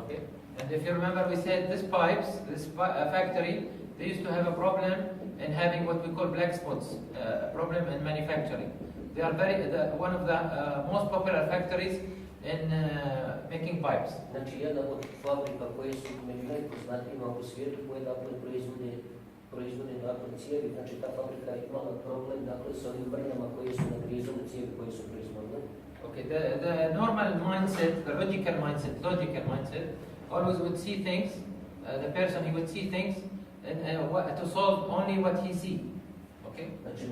Okay, and if you remember, we said this pipes, this factory, they used to have a problem in having what we call black spots, problem in manufacturing. They are one of the most popular factories in making pipes. Znači jedna od fabrika koje su među najpoznatijima u svijetu koje dakle proizvode dakle cijevi, znači ta fabrika je imala problem dakle s ovim brnjama koje su nagrizali cijevi koje su proizvodile. Okay, the normal mindset, the logical mindset, always would see things. The person, he would see things and to solve only what he see. Okay. Znači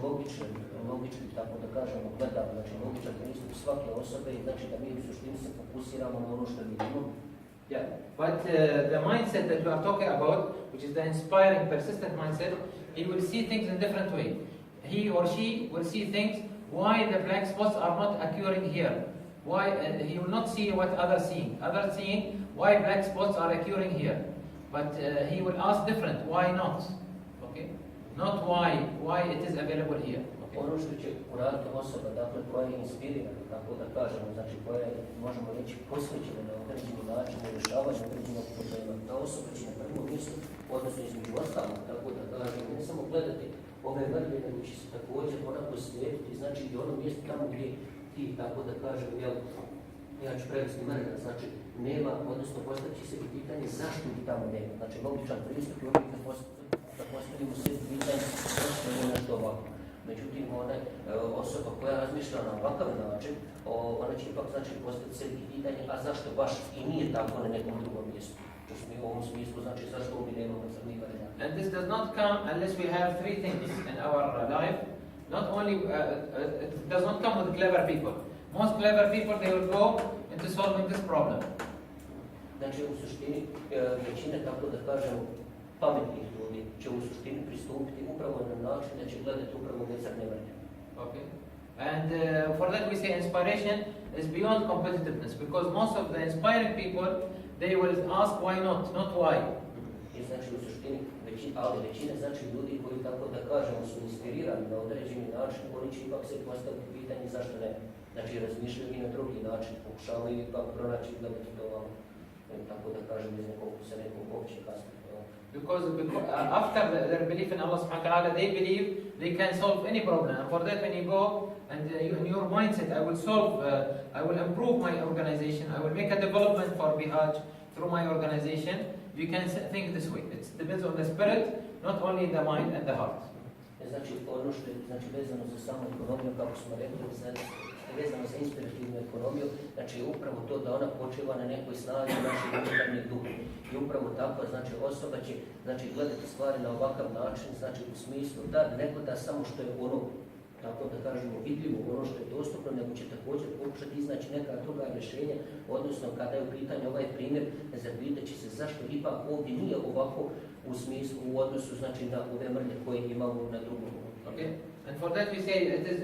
logični tako da kažemo gledam, znači logičan pristup svake osobe i znači da mi u suštini se fokusiramo na ono što vidimo. Yeah, but the mindset that we are talking about, which is the inspiring, persistent mindset, he will see things in a different way. He or she will see things why the black spots are not occurring here. Why he will not see what others seeing. Others seeing why black spots are occurring here, but he will ask different. Why not? Okay, not why it is available here. Ono što će uraditi osoba, dakle, koja je inspirirana, tako da kažemo, znači koja je, možemo reći, posvećena na određeni način u rješavanju određenog problema. Ta osoba će na prvom mjestu, odnosno između ostalog, tako da kažemo, ne samo gledati ove vrlje, nego će se također onako slijediti, znači i ono mjesto tamo gdje ti, tako da kažem, ja ću prevesti mrna, znači nema, odnosno postavit će se pitanje zašto ti tamo nema. Znači, logičan pristup je uvijek da postavimo sve pitanje zašto je nešto ovako. Međutim, osoba koja razmišlja na ovakav način, ona će ipak znači postaviti sebi pitanje, a zašto baš i nije tako na nekom drugom mjestu? U ovom smislu, znači zašto ovdje nemamo zanimanja? And this does not come unless we have three things in our life. Not only, it does not come with clever people. Most clever people, they will go into solving this problem. Znači, u suštini, većina, tako da kažemo, pametnih ljudi će u suštini pristupiti upravo na način da će gledati upravo vecrne vrlje. Okay. And for that we say inspiration is beyond competitiveness, because most of the inspiring people, they will ask why not why. I znači u suštini, većina znači ljudi koji tako da kažemo su inspirirani na određeni način, oni će ipak se postaviti pitanje zašto ne. Znači razmišljaju i na drugi način, pokušavaju ipak pronaći gledati to vam, tako da kažem, iz nekog općeg aspekta. Because after their belief in Allah subhanahu wa ta'ala, they believe they can solve any problem. And for that, when you go and in your mindset, I will improve my organization, I will make a development for Bihac through my organization, you can think this way. It depends on the spirit, not only the mind and the heart. Znači, ono što je vezano za samu ekonomiju, kako smo rekli, vezano za inspirativnu ekonomiju, znači upravo to da ona počiva na nekoj snazi našeg unutarnjeg duha. I upravo tako, znači osoba će gledati stvari na ovakav način, znači u smislu da ne gleda samo što je ono, tako da kažemo, vidljivo, ono što je dostupno, nego će također pokušati iznaći neka druga rješenja, odnosno kada je u pitanju ovaj primjer, zapitat će se zašto ipak ovdje nije ovako u smislu, u odnosu znači na ove mrlje koje imamo na drugom. Okay? And for that we say it is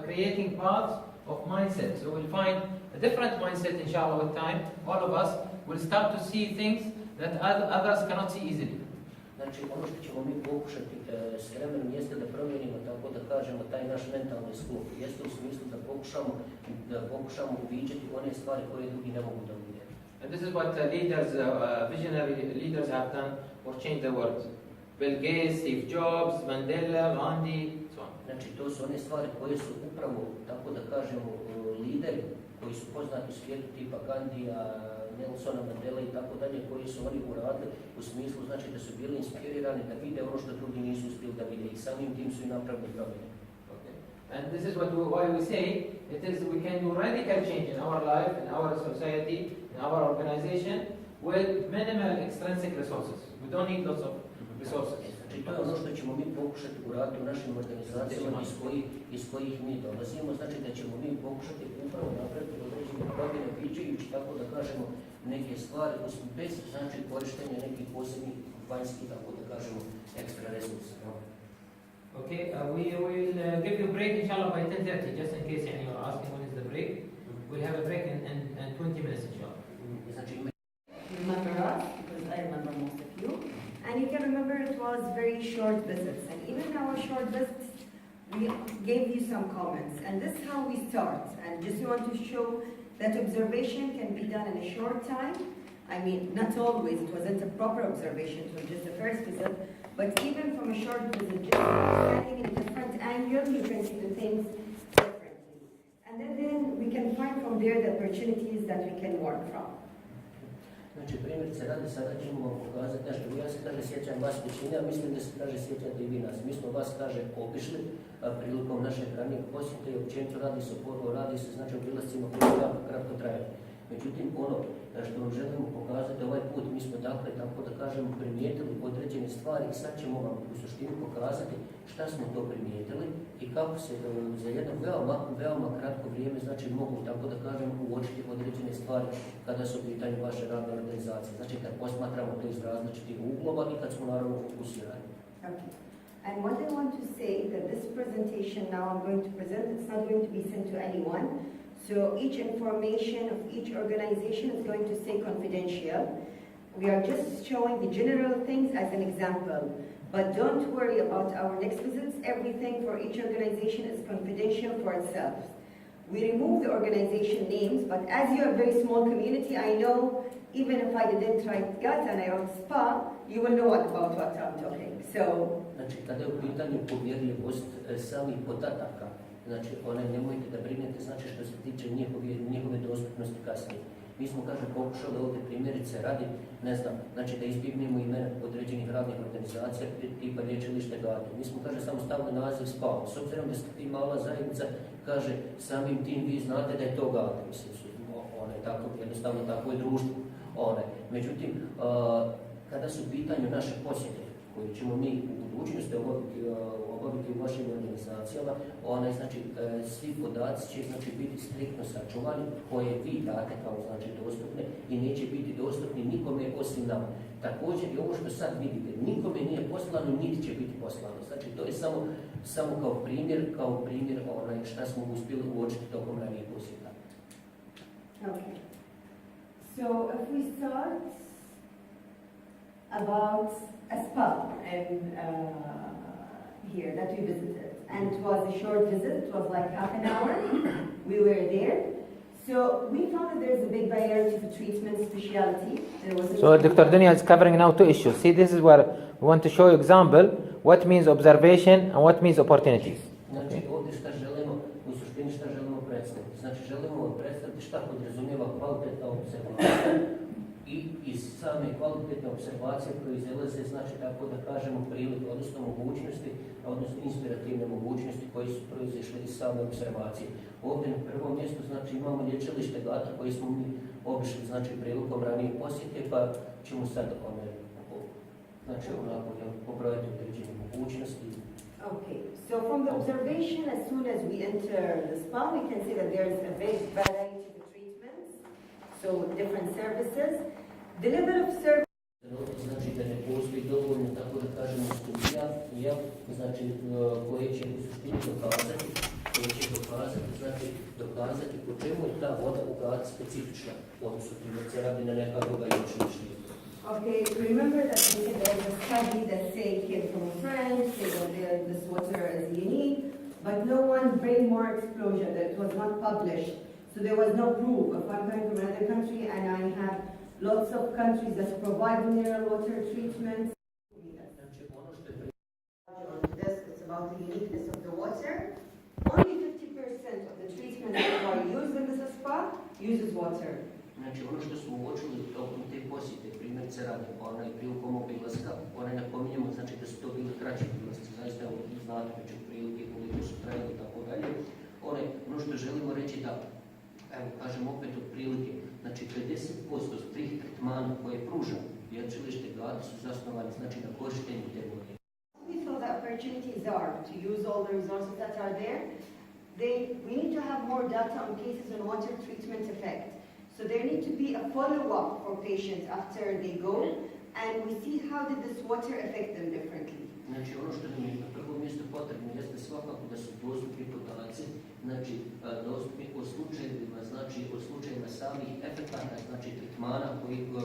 creating paths of mindset. So we'll find a different mindset, inshallah, with time. All of us will start to see things that others cannot see easily. Znači, ono što ćemo mi pokušati s vremenom jeste da promijenimo, tako da kažemo, taj naš mentalni sklop. Jeste u smislu da pokušamo uviđati one stvari koje drugi ne mogu da uvide. And this is what visionary leaders have done for change the world. Bill Gates, Steve Jobs, Mandela, Gandhi, so on. Znači, to su one stvari koje su upravo, tako da kažemo, lideri koji su poznati u svijetu tipa Gandhija, Nelsona Mandela i tako dalje, koji su oni uradili u smislu, znači da su bili inspirirani da vide ono što drugi nisu uspjeli da vide i samim tim su i napravili promjene. Okay. And this is why we say we can do radical change in our life, in our society, in our organization with minimal extrinsic resources. We don't need lots of resources. Znači to je ono što ćemo mi pokušati uraditi u našim organizacijama iz kojih mi dolazimo, znači da ćemo mi pokušati upravo napraviti određene promjene, pričajući tako da kažemo neke stvari bez znači korištenja nekih posebnih vanjskih, tako da kažemo, ekstra resursa. Okay, we will give you a break inshallah by 10:30, just in case you're asking when is the break. We'll have a break in 20 minutes inshallah. Remember us, because I remember most of you. And you can remember it was very short visits. And even our short visits, we gave you some comments. And this is how we start. And just want to show that observation can be done in a short time. I mean, not always, it wasn't a proper observation, it was just the first visit. But even from a short visit, just standing in a different angle, you can see the things differently. And then we can find from there the opportunities that we can work from. Znači, primjerice radi, sada ćemo vam pokazati nešto. Ja se kaže sjećam vas većine, a mislim da se kaže sjećate i vi nas. Mi smo vas, kaže, obišli prilikom našeg ranijeg posjeta i općenito radi se znači o prilascima koji su jako kratko trajali. Međutim, ono što vam želimo pokazati ovaj put, mi smo dakle, tako da kažemo, primijetili određene stvari i sad ćemo vam u suštini pokazati šta smo to primijetili i kako se za jedno veoma kratko vrijeme znači mogu, tako da kažem, uočiti određene stvari kada su u pitanju vaše radne organizacije. Znači kad posmatramo to iz različitih uglova i kad smo naravno fokusirani. Okay. And what I want to say that this presentation now I'm going to present, it's not going to be sent to anyone. So each information of each organization is going to stay confidential. We are just showing the general things as an example. But don't worry about our next visits. Everything for each organization is confidential for itself. We remove the organization names, but as you are a very small community, I know even if I didn't write GAT and I wrote SPA, you will know about what I'm talking. So, znači, kada je u pitanju povjerljivost samih podataka, znači, nemojte da brinete, znači, što se tiče njihove dostupnosti kasnije. Mi smo, kažem, pokušali ovdje primjerice radi, ne znam, znači da izbjegnemo imena određenih radnih organizacija tipa lječilište GAT. Mi smo, kaže, samo stavili naziv SPA. S obzirom da ste ti mala zajednica, kaže, samim tim vi znate da je to GAT. Mislim, tako, jednostavno tako je društvo. Međutim, kada su u pitanju naše posjete, koje ćemo mi u budućnosti obaviti u vašim organizacijama, znači, svi podaci će znači, biti striktno sačuvani, koje vi date kao znači, dostupne i neće biti dostupni nikome osim nama. Također i ovo što sad vidite, nikome nije poslano, niti će biti poslano. Znači, to je samo kao primjer šta smo uspjeli uočiti tokom ranijeg posjeta. okay. So if we start about a spa and here that we visited, and it was a short visit, it was like half an hour. We were there, so we found that there's a big variety of treatment specialty. So Dr. Dunya is covering now two issues. See, this is where we want to show you example what means observation and what means opportunities. Znači, ovdje šta želimo, u suštini šta želimo predstaviti. Znači, želimo predstaviti šta podrazumijeva kvalitetna observacija i iz same kvalitetne observacije proizlaze, znači, tako da kažemo, prilike, odnosno mogućnosti, odnosno inspirativne mogućnosti koje su proizašle iz same observacije. Ovdje na prvom mjestu, znači, imamo lječilište GAT-a koji smo mi obišli, znači, prilikom ranije posjete, pa ćemo sad znači, pobrojati određene mogućnosti. Okay, so from the observation, as soon as we enter the spa, we can see that there's a big variety of treatments, so different services. The level of service... Znači da ne postoji dovoljno, tako da kažemo, studija, znači koje će u suštini dokazati po čemu je ta voda u GAT specifična, odnosno primjerice radi na neka druga lječilišta. Okay, remember that there's a study that say came from France, say that this water is unique, but no one bring more exposure, that it was not published. So there was no proof. If I'm coming from another country and I have lots of countries that provide mineral water treatments. It's about the uniqueness of the water. Only 50% of the treatments that are used in this spa uses water. Znači, ono što smo uočili tokom te posjete, primjerice radi, prilikom obilaska, napominjemo, znači da su to bili kraći obilaski, zaista znate već u prilike koliko su trajali i tako dalje. Ono što želimo reći da, evo, kažem opet od prilike, znači 50% svih tretmana koje pruža lječilište GAT su zasnovane znači na korištenju te vode. We feel the opportunities are to use all the resources that are there. We need to have more data on cases on water treatment effect. So there need to be a follow-up for patients after they go, and we see how did this water affect them differently. Znači ono što nam je na prvo mjesto potrebno jeste svakako da su dostupni podaci, znači dostupni o slučajevima, znači o slučajevima samih efekata, znači tretmana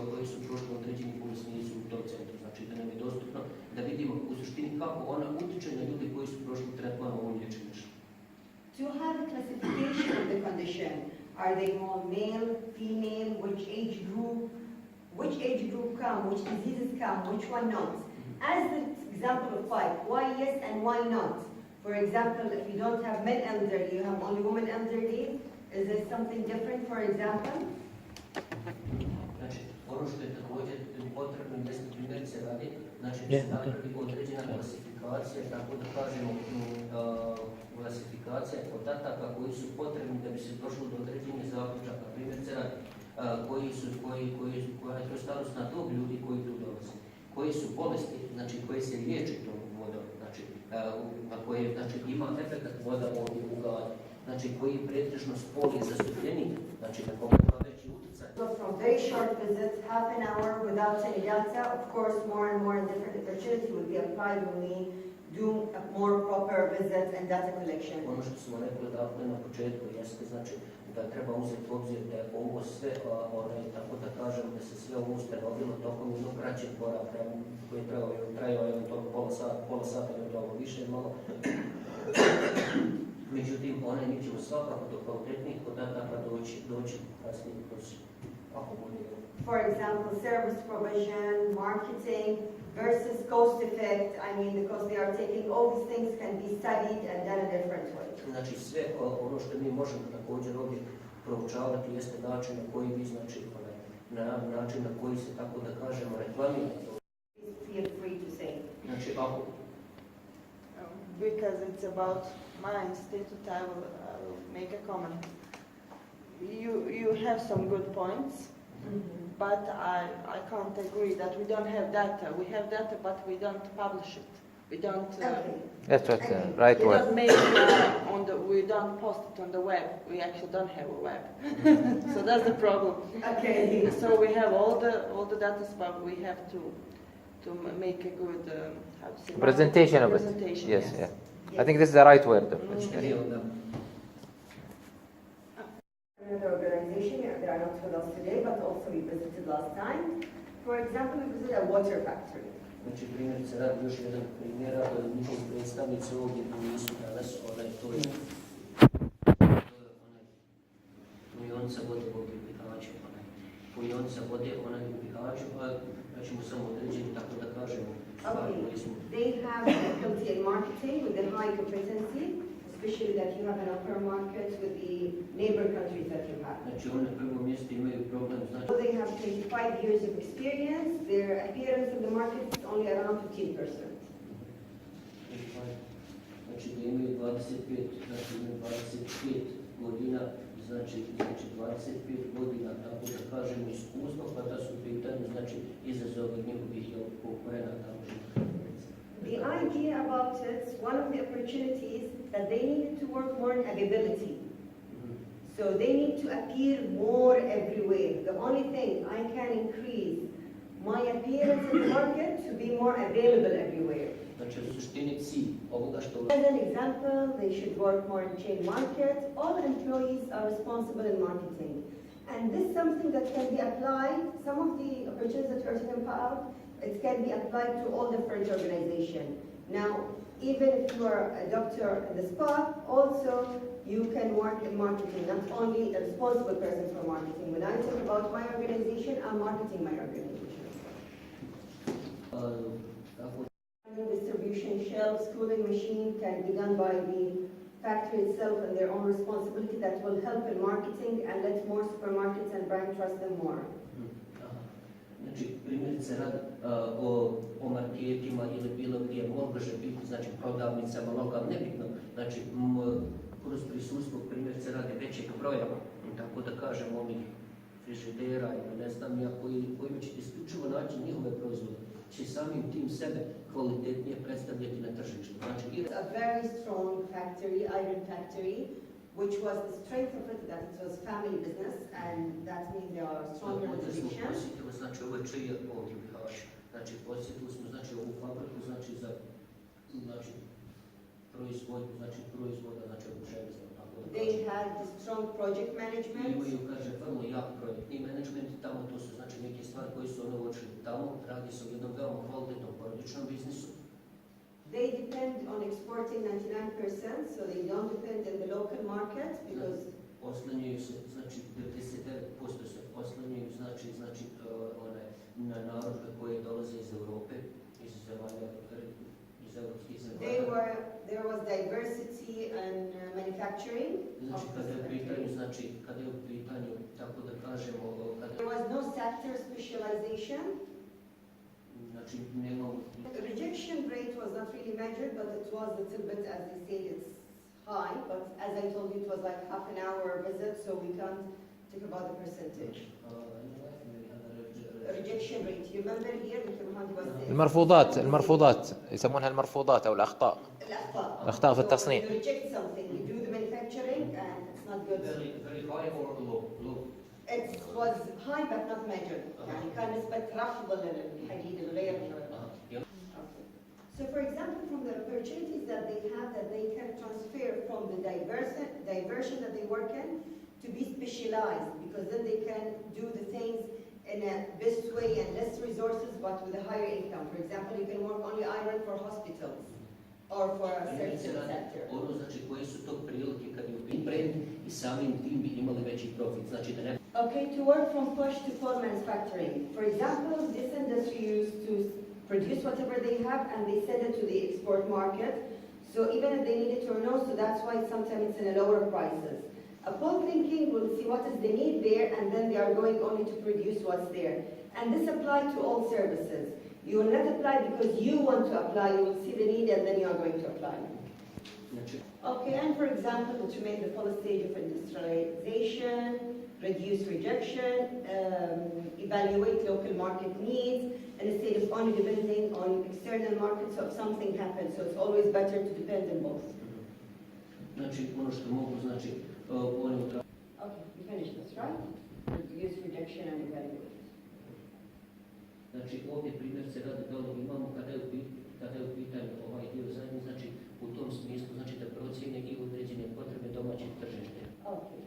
koji su prošli određeni bolesnici u tom centru. Znači da nam je dostupno da vidimo u suštini kako ona utječe na ljudi koji su prošli tretman u ovom liječenju. To have a classification of the condition, are they more male, female, which age group come, which diseases come, which one not. As the example of five, why yes and why not? For example, if you don't have men elderly, you have only women elderly, is there something different, for example? Znači, ono što je također potrebno jeste primjerice radi, znači da se napravi određena klasifikacija, tako da kažemo klasifikacija podataka koji su potrebni da bi se došlo do određenih zaključaka, primjerice radi, koja je to starosna dob ljudi koji tu dolaze, koji su bolesti, znači koji se liječe tom vodom, znači na koje znači, ima efekt voda ovdje u gladi, znači koji pretežno spol je zastupljeniji, znači na kome ima veći utjecaj. So from very short visits, half an hour without any data, of course more and more different opportunity will be applied when we do a more proper visit and data collection. Ono što smo rekli dakle na početku jeste znači da treba uzeti u obzir da je ovo sve, tako da kažem, da se sve ovo ustanovilo tokom jednog kraćeg boravka koji je trajao eventualno pola sata ili to više malo. Međutim, one mi ćemo svakako do kvalitetnih podataka doći kasnije kroz ako bude. For example, service provision, marketing versus cost effect. I mean, the cost they are taking, all these things can be studied and done a different way. Znači sve ono što mi možemo također ovdje proučavati jeste način na koji vi znači način na koji se tako da kažemo reklamira. Feel free to say. Znači ako because it's about my institute, I will make a comment. You have some good points, but I can't agree that we don't have data. We have data, but we don't publish it. We don't. That's what right we word. don't make we don't post it on the web. We actually don't have a web, so that's the problem. Okay. So we have all the data, but we have to make a good how to say Presentation of it. presentation, Yes, yeah. I think this is the right word. Another organization that are not with us today, but also we visited last time. For example, we visited a water factory. Znači primjerice radi još jedan primjer, njihovi predstavnici ovdje nisu danas, to je punionica vode ovdje u Bihaću, punionica vode ona je u Bihaću, znači mu samo određeni, tako da kažemo, stvari koji smo. They have difficulty in marketing with the high competency, especially that you have an upper market with the neighbor countries that you have. Znači oni na prvom mjestu imaju problem, znači. So they have 25 years of experience. Their appearance in the market is only around 15%. Znači da imaju 25 godina, znači 25 godina, tako da kažemo iskustva, pa da su pitanje, znači izazove njihovih konkurenata. The idea about it, one of the opportunities that they needed to work more on availability. So they need to appear more everywhere. The only thing I can increase my appearance in the market to be more available everywhere. Znači u suštini cilj ovoga što... As an example, they should work more in chain market. All employees are responsible in marketing. And this is something that can be applied, some of the opportunities that we're talking about, it can be applied to all different organizations. Now, even if you are a doctor in the spot, also you can work in marketing, not only a responsible person for marketing. When I talk about my organization, I'm marketing my organization. Distribution shelves, cooling machine can be done by the factory itself and their own responsibility that will help in marketing and let more supermarkets and brands trust them more. Znači, primjerice rad o marketima ili bilo gdje može biti, znači prodavnicama, lokal, nebitno, znači kroz prisustvo primjerice rade većeg broja, tako da kažem, onih frižidera ili ne znam ja, koji će isključivo naći njihove proizvode. će samim tim sebe kvalitetnije predstavljati na tržištu. Znači, It's a very strong factory, iron factory, which was the strength of it that it was family business, and that means there are stronger traditions. Posjetili, znači ovo je čija ovdje u Bihaću. Znači posjetili smo znači ovu fabriku, znači za proizvoda, znači obućevstva. They had the strong project management. Imaju, kaže, vrlo jak projektni management, tamo to su znači neke stvari koje su ono uočili tamo, radi se o jednom veoma kvalitetnom porodičnom biznisu. They depend on exporting 99%, so they don't depend on the local market because oslanjaju se, znači 99% se oslanjaju znači one na narudžbe koje dolaze iz Europe, iz zemalja, iz evropskih zemalja. There was diversity in manufacturing. Znači kada je u pitanju, tako da kažemo, there was no sector specialization. Znači nemamo. Rejection rate was not really measured, but it was a little bit, as they say, it's high. But as I told you, it was like half an hour visit, so we can't talk about the percentage. Rejection rate. You remember here, Dr. Mohammed was saying. المرفوضات يسمونها المرفوضات أو الأخطاء. الأخطاء في التصنيع. So you reject something, you do the manufacturing, and it's not good. Very high or low? It was high but not measured. يعني كان نسبة رفض للحديد الغير. So for example, from the opportunities that they have, that they can transfer from the diversion that they work in to be specialized, because then they can do the things in a best way and less resources, but with a higher income. For example, you can work only iron for hospitals or for a certain sector. Ono znači koje su to prilike kad je u brand i samim tim bi imali veći profit. Znači da ne. Okay, to work from push to pull manufacturing. For example, this industry used to produce whatever they have and they send it to the export market. So even if they need it or no, so that's why sometimes it's in a lower prices. A pull thinking will see what is the need there, and then they are going only to produce what's there. And this applies to all services. You will not apply because you want to apply, you will see the need and then you are going to apply. Okay, and for example, to make the full stage of industrialization, reduce rejection, evaluate local market needs, and instead of only depending on external markets, so if something happens, so it's always better to depend on both. Znači, ono što mogu, znači, Okay, you finished this, right? Reduce rejection and evaluate. Znači, ovdje primjer se radi da ono imamo kada je u pitanju ovaj dio zadnji, znači, u tom smislu, znači da procjene i određene potrebe domaćih tržišta. Okay.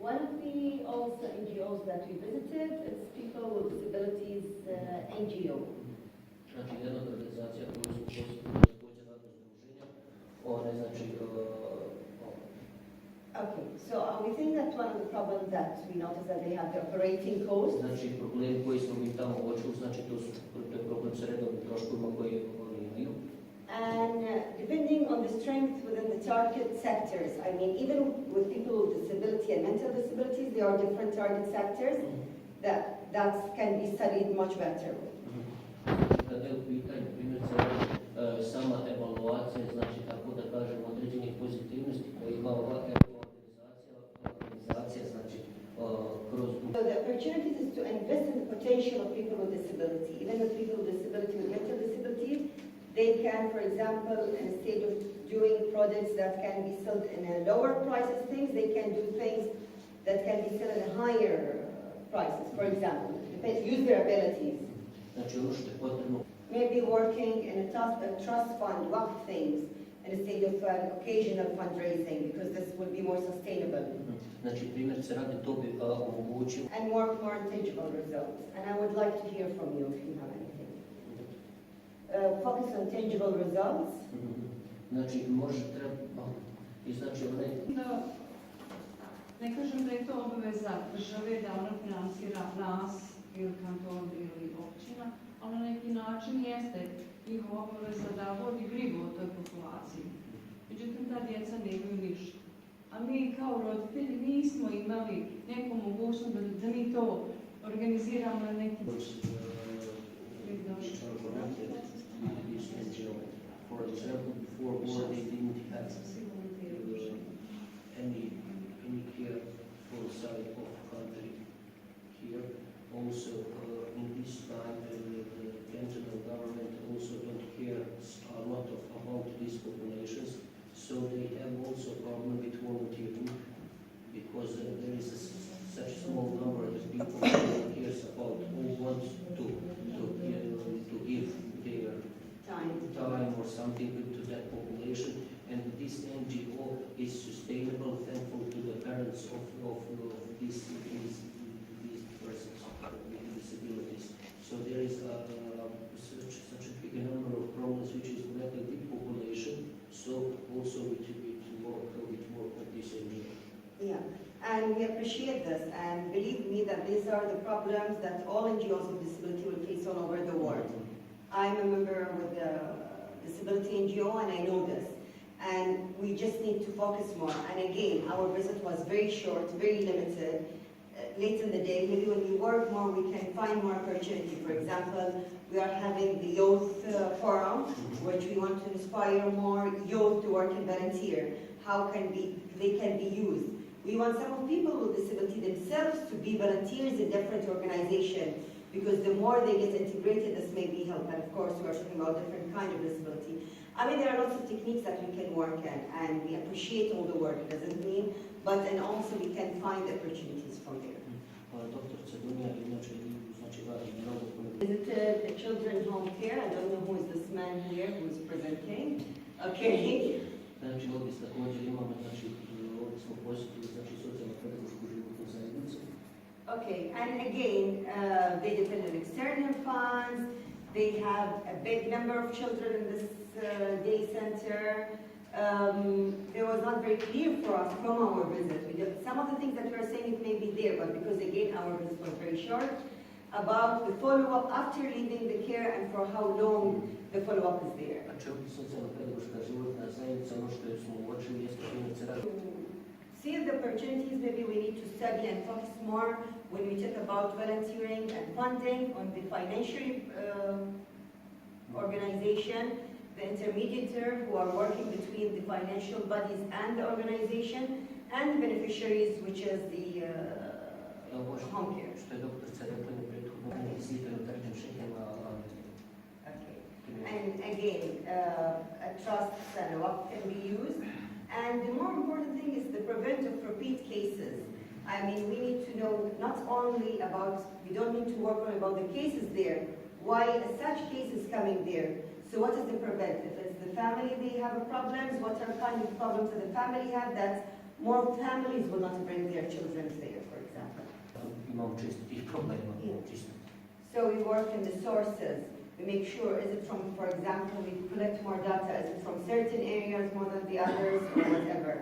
One of the also NGOs that we visited is People with Disabilities NGO. Znači, jedna od organizacija koju su posjetili također radno združenja, one znači Okay, so we think that one of the problems that we noticed that they have the operating costs. Znači, problem koji smo mi tamo uočili, znači to je problem sa redovnim troškovima koji oni imaju. And depending on the strength within the target sectors, I mean, even with people with disability and mental disabilities, there are different target sectors that can be studied much better. Kada je u pitanju primjerice sama evaluacija, znači tako da kažem određenih pozitivnosti koje ima ova organizacija, znači kroz... So the opportunities is to invest in the potential of people with disability. Even with people with disability, with mental disabilities, they can, for example, instead of doing products that can be sold in a lower prices things, they can do things that can be sold at higher prices. For example, use their abilities. Znači ono što je potrebno. Maybe working in a trust fund, WACC things, instead of an occasional fundraising, because this will be more sustainable. Znači primjer se radi to bi omogućio. And work more on tangible results. And I would like to hear from you if you have anything. Focus on tangible results. Znači može treba i znači onaj... Ne kažem da je to obaveza države da ona finansira nas ili kanton ili općina, ali na neki način jeste njihova obaveza da vodi brigu o toj populaciji. Međutim, ta djeca nemaju ništa. A mi kao roditelji nismo imali neku mogućnost da mi to organiziramo na neki način. For example, before war they didn't have any careful side of country here. Also, in this time, wants to give their time or something to that population, and this NGO is sustainable, thankful to the parents of these persons with disabilities. So there is such a big number of problems which is connected with population, so also with work of this NGO. Yeah, and we appreciate this, and believe me that these are the problems that all NGOs with disability will face all over the world. I'm a member with the disability NGO, and I know this. And we just need to focus more. And again, our visit was very short, very limited. Late in the day, maybe when we work more, we can find more opportunity. For example, we are having the youth forum, which we want to inspire more youth to work and volunteer. How they can be used. We want some of people with disability themselves to be volunteers in different organizations, because the more they get integrated, this may be help. And of course, we are talking about different kind of disability. I mean, there are lots of techniques that we can work in, and we appreciate all the work, it doesn't mean, and also we can find opportunities from there. Visited a children's home care. I don't know who is this man here who is presenting. Okay. Okay, and again, they depend on external funds. They have a big number of children in this day center. It was not very clear for us from our visit. Some of the things that we are saying, it may be there, but because again, our visit was very short, about the follow-up after leaving the care and for how long the follow-up is there. See the opportunities, maybe we need to study and focus more when we talk about volunteering and funding on the financial organization, the intermediator who are working between the financial bodies and the organization, and the beneficiaries, which is the home care. Okay. And again, a trust and what can be used. And the more important thing is the prevent of repeat cases. I mean, we need to know not only about, we don't need to work on about the cases there, why such cases coming there. So what is the prevent? If it's the family they have problems, what are kind of problems that the family have that more families will not bring their children there, for example. So we work in the sources. We make sure, is it from, for example, we collect more data, is it from certain areas more than the others, or whatever.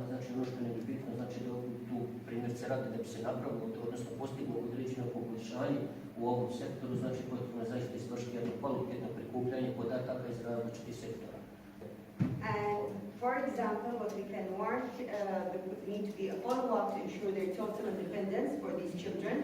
Znači, ono što nam je bitno, znači da tu primjerce radi da bi se napravilo, odnosno postiglo određeno poboljšanje u ovom sektoru, znači potrebno je zaista izvršiti jedno kvalitetno prikupljanje podataka iz različitih sektora. And for example, what we can work, there would need to be a follow-up to ensure their total independence for these children,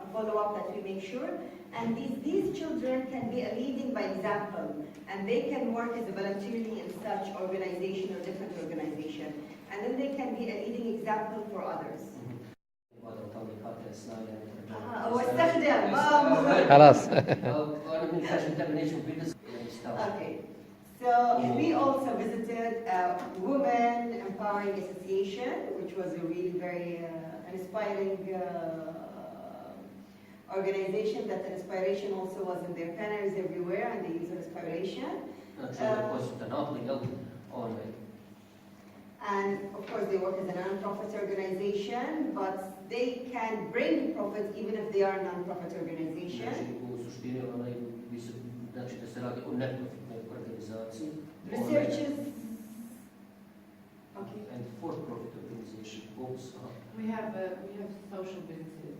a follow-up that we make sure. And these children can be a leading by example, and they can work as a volunteering in such organization or different organization. And then they can be a leading example for others. خلاص. Okay. So we also visited a Women Empowering Association, which was a really very inspiring organization. That inspiration also was in their banners everywhere, and they use inspiration. And of course, they work as a non-profit organization, but they can bring profit even if they are a non-profit organization. Researchers. Okay. And for-profit organization also. We have social businesses.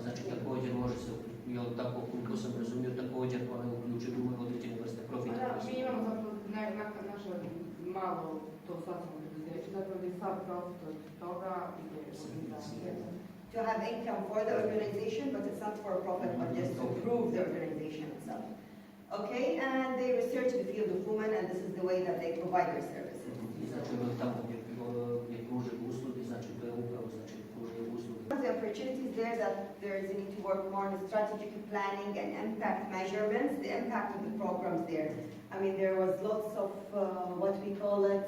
Znači također može se, jel tako, koliko sam razumio, također one uključuju određene vrste profita. Da, mi imamo zapravo naše malo to socijalno preduzeće, zapravo je sav profit od toga i to have income for the organization, but it's not for profit, but just to improve the organization itself. Okay, and they research the field of women, and this is the way that they provide their services. Znači tamo gdje pruže usluge, znači to je upravo, znači pruže usluge. The opportunities there that there is a need to work more on strategic planning and impact measurements, the impact of the programs there. I mean, there was lots of what we call it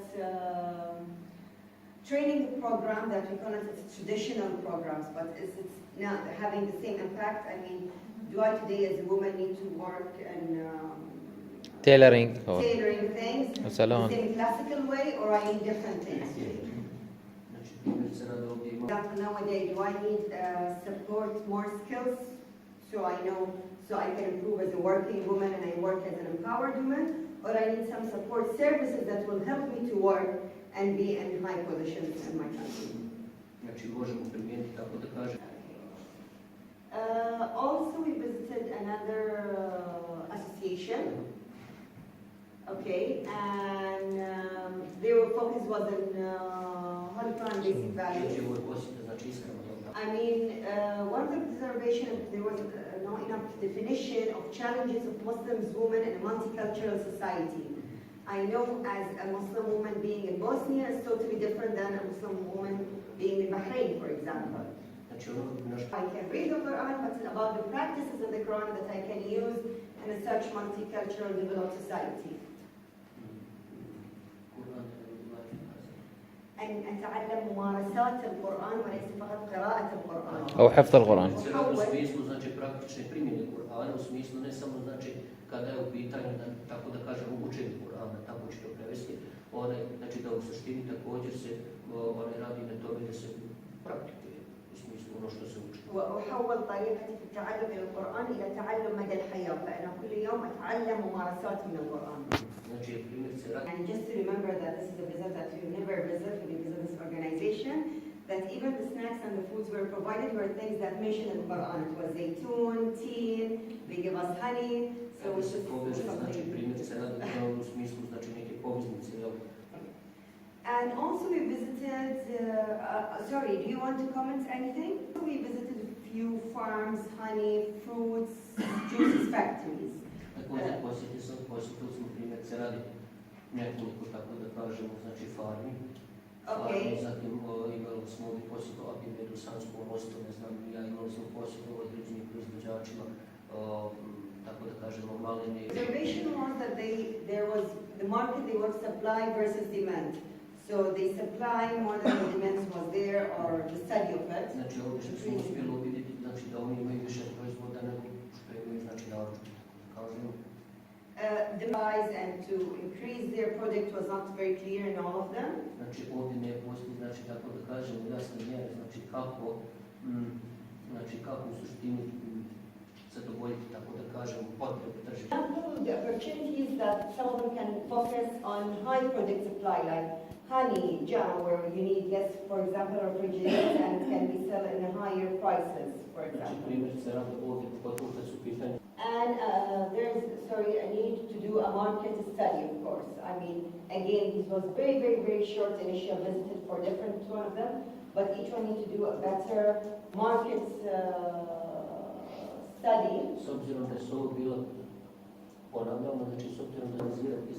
training program that we call it, it's traditional programs, but it's not having the same impact. I mean, do I today as a woman need to work and tailoring or tailoring things a the salon. same classical way, or I need different things? Znači, primjerice radi ovdje ima Example, nowadays, do I need support, more skills, so I know, so I can improve as a working woman and I work as an empowered woman, or I need some support services that will help me to work and be in high positions in my country. znači možemo primijeniti tako da kažem. Also, we visited another association. Okay, and their focus was on how to find basic values. Znači ovo je posjeta, znači iskreno dobro. I mean, one of the observations, there was not enough definition of challenges of Muslims women in a multicultural society. I know as a Muslim woman being in Bosnia is totally different than a Muslim woman being in Bahrain, for example. Znači ono naš I can read the Quran, but it's about the practices of the Quran that I can use in a such multicultural developed society. Kur'an أن أتعلم ممارسات القرآن وليس فقط قراءة القرآن. أو حفظ القرآن. u smislu znači praktične primjene Kur'ana, u smislu ne samo znači kada je u pitanju da, tako da kažem učenje Kur'ana, tako ću to prevesti, znači da u suštini također se radi na tome da se praktikuje u smislu ono što se uči. وأحول طريقتي في التعلم من القرآن إلى تعلم مدى الحياة، فأنا كل يوم أتعلم ممارسات من القرآن. Znači primjer se radi. And just to remember that this is a visit that you never visit when you visit this organization, that even the snacks and the foods were provided were things that mentioned in the Quran. It was zaytun, tea, they give us honey, so Kada it's se just poveže, znači something. primjer se radi u smislu znači neke poveznice, jel? And also we visited, sorry, do you want to comment anything? We visited a few farms, honey, fruits, juices factories. Također posjetili smo primjer se radi nekoliko, tako da kažemo, znači farmi. Okay. Zatim imali smo ovdje posjetu Abimedu, Sanskom mostu, ne znam, imali smo posjetu određenih proizvođačima, tako da kažemo malene. The observation was that there was the market, they were supply versus demand. So they supply more than the demand was there, or the study of it. Znači ovdje što smo uspjeli vidjeti, znači da oni imaju više proizvoda nego što imaju, znači naručiti. Kažemo. The buys and to increase their product was not very clear in all of them. Znači ovdje ne postoji, znači tako da kažemo jasne mjere, znači kako u suštini zadovoljiti, tako da kažemo, potrebe tržišta. The opportunities that some of them can focus on high product supply, like honey, jam, where you need less, for example, refrigerators and it can be sold in higher prices, for Znači example. primjer se radi ovdje, pogotovo kad su pitanje. And there's, sorry, a need to do a market study, of course. I mean, again, this was very, very, very short initial visit for different one of them, but each one need to do a better market study. S obzirom da su ovo bilo, ponavljamo, znači s obzirom da analizirati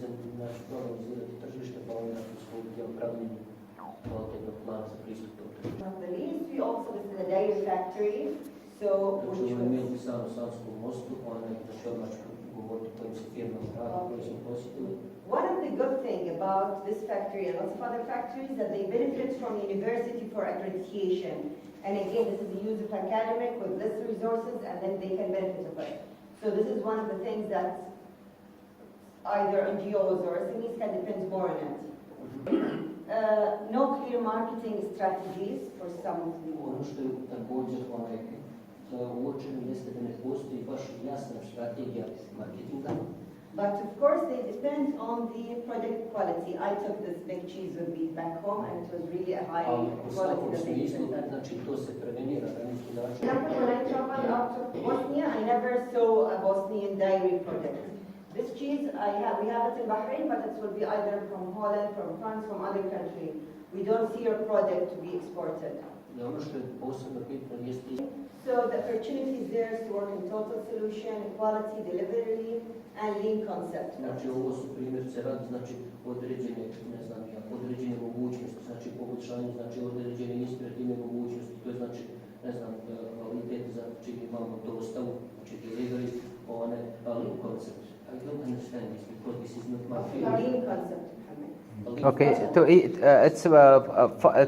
tržište, pa onda smo ovdje pravljeni kvalitetnog plana za pristup tog tržišta. From the least, we also visited a dairy factory. So, Znači ovo je imeli samo Sanskom mostu, znači odmah ću govoriti o kojim se firmama radi, koji smo posjetili. one of the good things about this factory and lots of other factories that they benefit from university for accreditation. And again, this is the use of academic with less resources and then they can benefit of it. So this is one of the things that either NGOs or SMEs can depend more on it. No clear marketing strategies for some of the Ono što je također uočeno jeste da ne postoji baš jasna strategija marketinga. But of course they depend on the product quality. I took this big cheese with me back home and it was really a high Ali u quality svakom that they smislu, presented. znači to se prevenira na neki način. Example, when I traveled out to Bosnia, I never saw a Bosnian dairy product. This cheese, we have it in Bahrain, but it will be either from Holland, from France, from other countries. We don't see a product to be exported. Da ono što je posebno bitno jeste So the opportunities there is to work in total solution, quality, delivery, and lean concept. znači ovo su primjerice radi, znači određene, ne znam ja, određene mogućnosti, znači poboljšanje, znači određene inspirativne mogućnosti, to je znači, ne znam, kvalitet za čim imamo dostavu, znači delivery, lean concept. I don't understand this because this is not my field. Lean concept. Okay, it's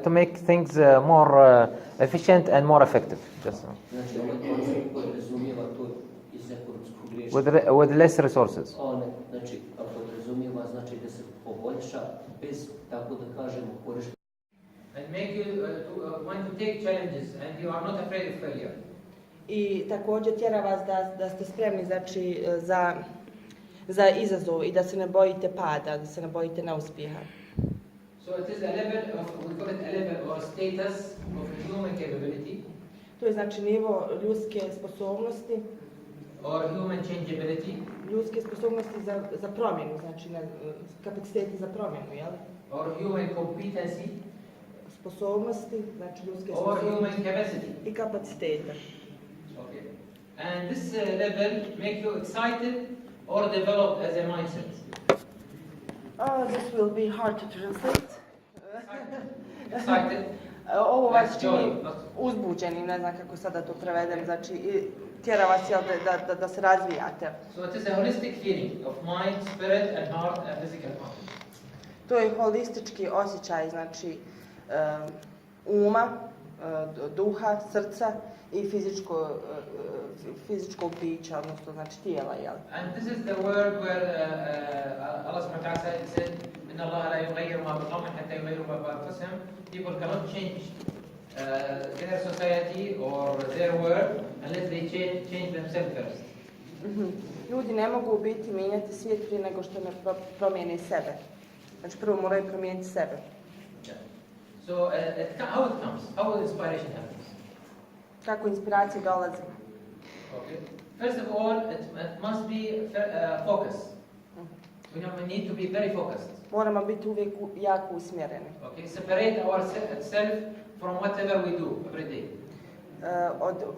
to make things more efficient and more effective. Just Znači ovaj koncept koji razumijeva to with less resources. one, znači, podrazumijeva, znači, da se poboljša bez, tako da kažemo, korištenja. And make you want to take challenges and you are not afraid of failure. I također tjera vas da ste spremni, znači, za izazov i da se ne bojite pada, da se ne bojite neuspjeha. So it is a level of, we call it a level or status of human capability To je znači nivo ljudske sposobnosti, or human changeability ljudske sposobnosti za promjenu, znači kapaciteti za promjenu, jel? or human competency Sposobnosti, znači ljudske or sposobnosti human capacity. i kapaciteta. Okay. And this level make you excited or develop as a mindset. This will be hard to translate. Excited. Ovo vas Like čini joy, not- uzbuđenim, ne znam kako sada to prevedem, znači tjera vas jel, da se razvijate. So it is a holistic feeling of mind, spirit, and heart and physical body. To je holistički osjećaj, znači uma, duha, srca i fizičkog bića, odnosno znači tijela, jel? And this is the word where Allah subhanahu wa ta'ala said, إن الله لا يغير ما بقوم حتى يغيروا ما بأنفسهم. People cannot change their society or their world unless they change themselves first. Ljudi ne mogu biti mijenjati svijet prije nego što ne promijene sebe. Znači prvo moraju promijeniti sebe. Yeah. So how it comes? How inspiration happens? Kako inspiracija dolazi? Okay. First of all, it must be focus. We need to be very focused. Moramo biti uvijek jako usmjereni. Okay. Separate ourselves from whatever we do every day.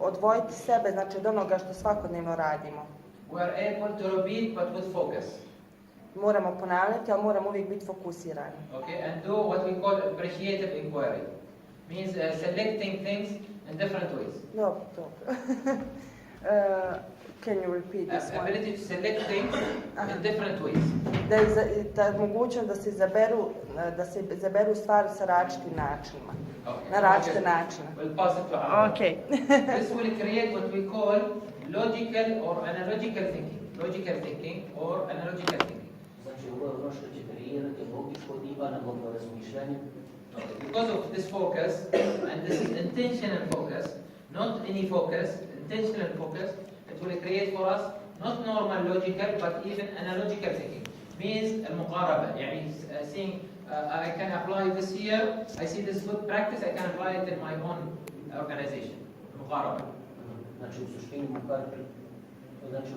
Odvojiti sebe, znači od onoga što svakodnevno radimo. We are able to repeat but with focus. Moramo ponavljati, ali moramo uvijek biti fokusirani. Okay, and do what we call appreciative inquiry. Means selecting things in different ways. Dobro, dobro. Can you repeat this one? Ability to select things in different ways. Da mogućnost da se izaberu stvari sa različitim načinima. Okay. Na različite načine. We'll pass it to Ahmed. Okay. This will create what we call logical or analogical thinking. Logical thinking or analogical thinking. Znači, ovo je ono što će kreirati logičko i analogno razmišljanje. Because of this focus, and this is intentional focus, not any focus, intentional focus, it will create for us not normal logical but even analogical thinking. Means المقاربة, يعني seeing I can apply this here, I see this good practice, I can apply it in my own organization. المقاربة. Znači, u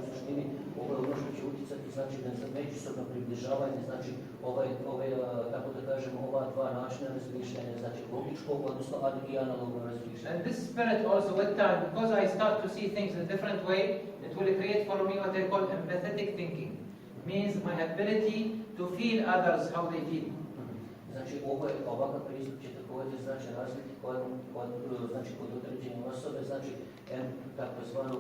suštini ovo je ono što će utjecati, znači, na međusobno približavanje, znači, tako da kažemo, ova dva načina razmišljanja, znači, logičko, odnosno i analogno razmišljanje. And this spirit also with time, because I start to see things in a different way, it will create for me what they call empathetic thinking. Means my ability to feel others how they feel. Znači, ovakav pristup će također, znači, razviti kod određene osobe, znači, takozvanu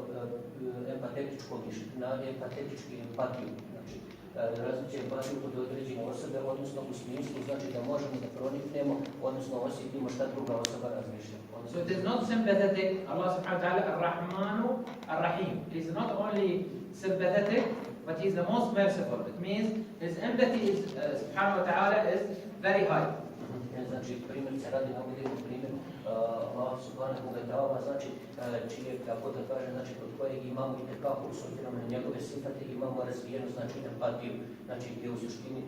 empatetički empatiju. Znači, razvit će empatiju kod određene osobe, odnosno u smislu, znači, da možemo da proniknemo, odnosno osjetimo šta druga osoba razmišlja. So it is not sympathetic. Allah subhanahu wa ta'ala ar-Rahmanu ar-Rahim. He is not only sympathetic, but he is the most merciful. It means his empathy is, subhanahu wa ta'ala is very high. Znači, primjerice radi navodimo primjer Allah subhanahu wa ta'ala, znači, čije, kako da kažem, znači, kod kojeg imamo i tekako, s obzirom na njegove sifate, imamo razvijenu, znači, empatiju, znači, gdje u suštini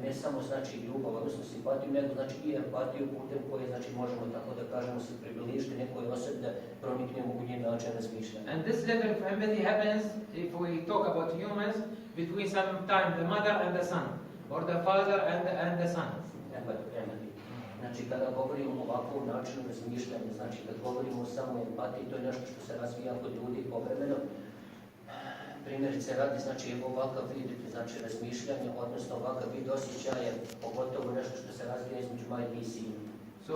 ne samo, znači, ljubav, odnosno simpatiju, nego, znači, i empatiju putem koje, znači, možemo, tako da kažemo, se približiti nekoj osobi da proniknemo u njen način razmišljanja. And this level of empathy happens if we talk about humans between sometimes the mother and the son, or the father and the son. Znači, kada govorimo o ovakvom načinu razmišljanja, znači, kad govorimo o samoj empatiji, to je nešto što se razvija kod ljudi povremeno. Primjerice radi, znači, ovakav vid, znači, razmišljanja, odnosno ovakav vid osjećaja, pogotovo nešto što se razvija između majke i sina. So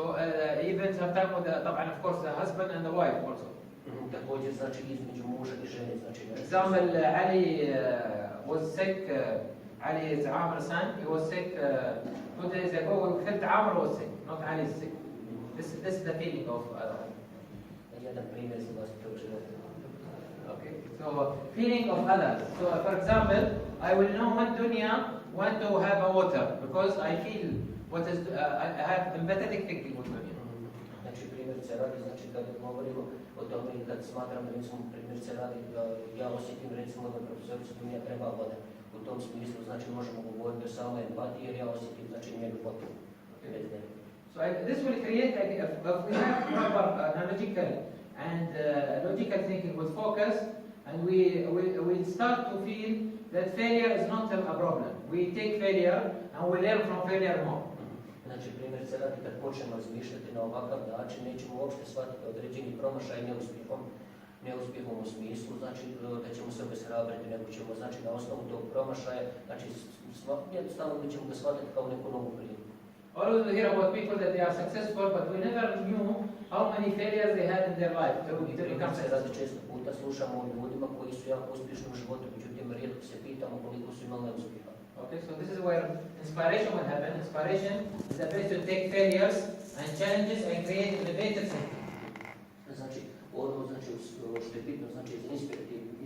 even sometimes with of course the husband and the wife also. Također, znači, između muža i žene, znači, Example, Ali was sick. Ali is Amar's son. He was sick 2 days ago. We felt Amar was sick, not Ali is sick. This is the feeling of jedan primjer za vas to želite. Okay. So feeling of others. So for example, I will know when Dunya want to have a water because I feel what is I have empathetic thinking with Dunya. Znači, primjer se radi, znači kad govorimo o tome i kad smatram, recimo, primjer se radi da ja osjetim, recimo, da profesorica Dunja treba voda. U tom smislu, znači, možemo govoriti o samoj empatiji jer ja osjetim, znači, njegu potrebu. So this will create, if we have proper analogical and logical thinking with focus, and we start to feel that failure is not a problem. We take failure and we learn from failure more. Znači, primjer se radi kad počnemo razmišljati na ovakav način, nećemo uopšte shvatiti određeni promašaj neuspjehom u smislu, znači da ćemo se obeshrabriti, nego ćemo, znači, na osnovu tog promašaja, znači, jednostavno da ćemo ga shvatiti kao neku novu priliku. Always we hear about people that they are successful, but we never knew how many failures they had in their life to become successful. Često puta slušamo o ljudima koji su jako uspješni u životu, međutim, rijetko se pitamo koliko su imali neuspjeha. Okay, so this is where inspiration will happen. Inspiration is the best to take failures and challenges and create innovative thinking. Znači, ono, znači, što je bitno, znači, za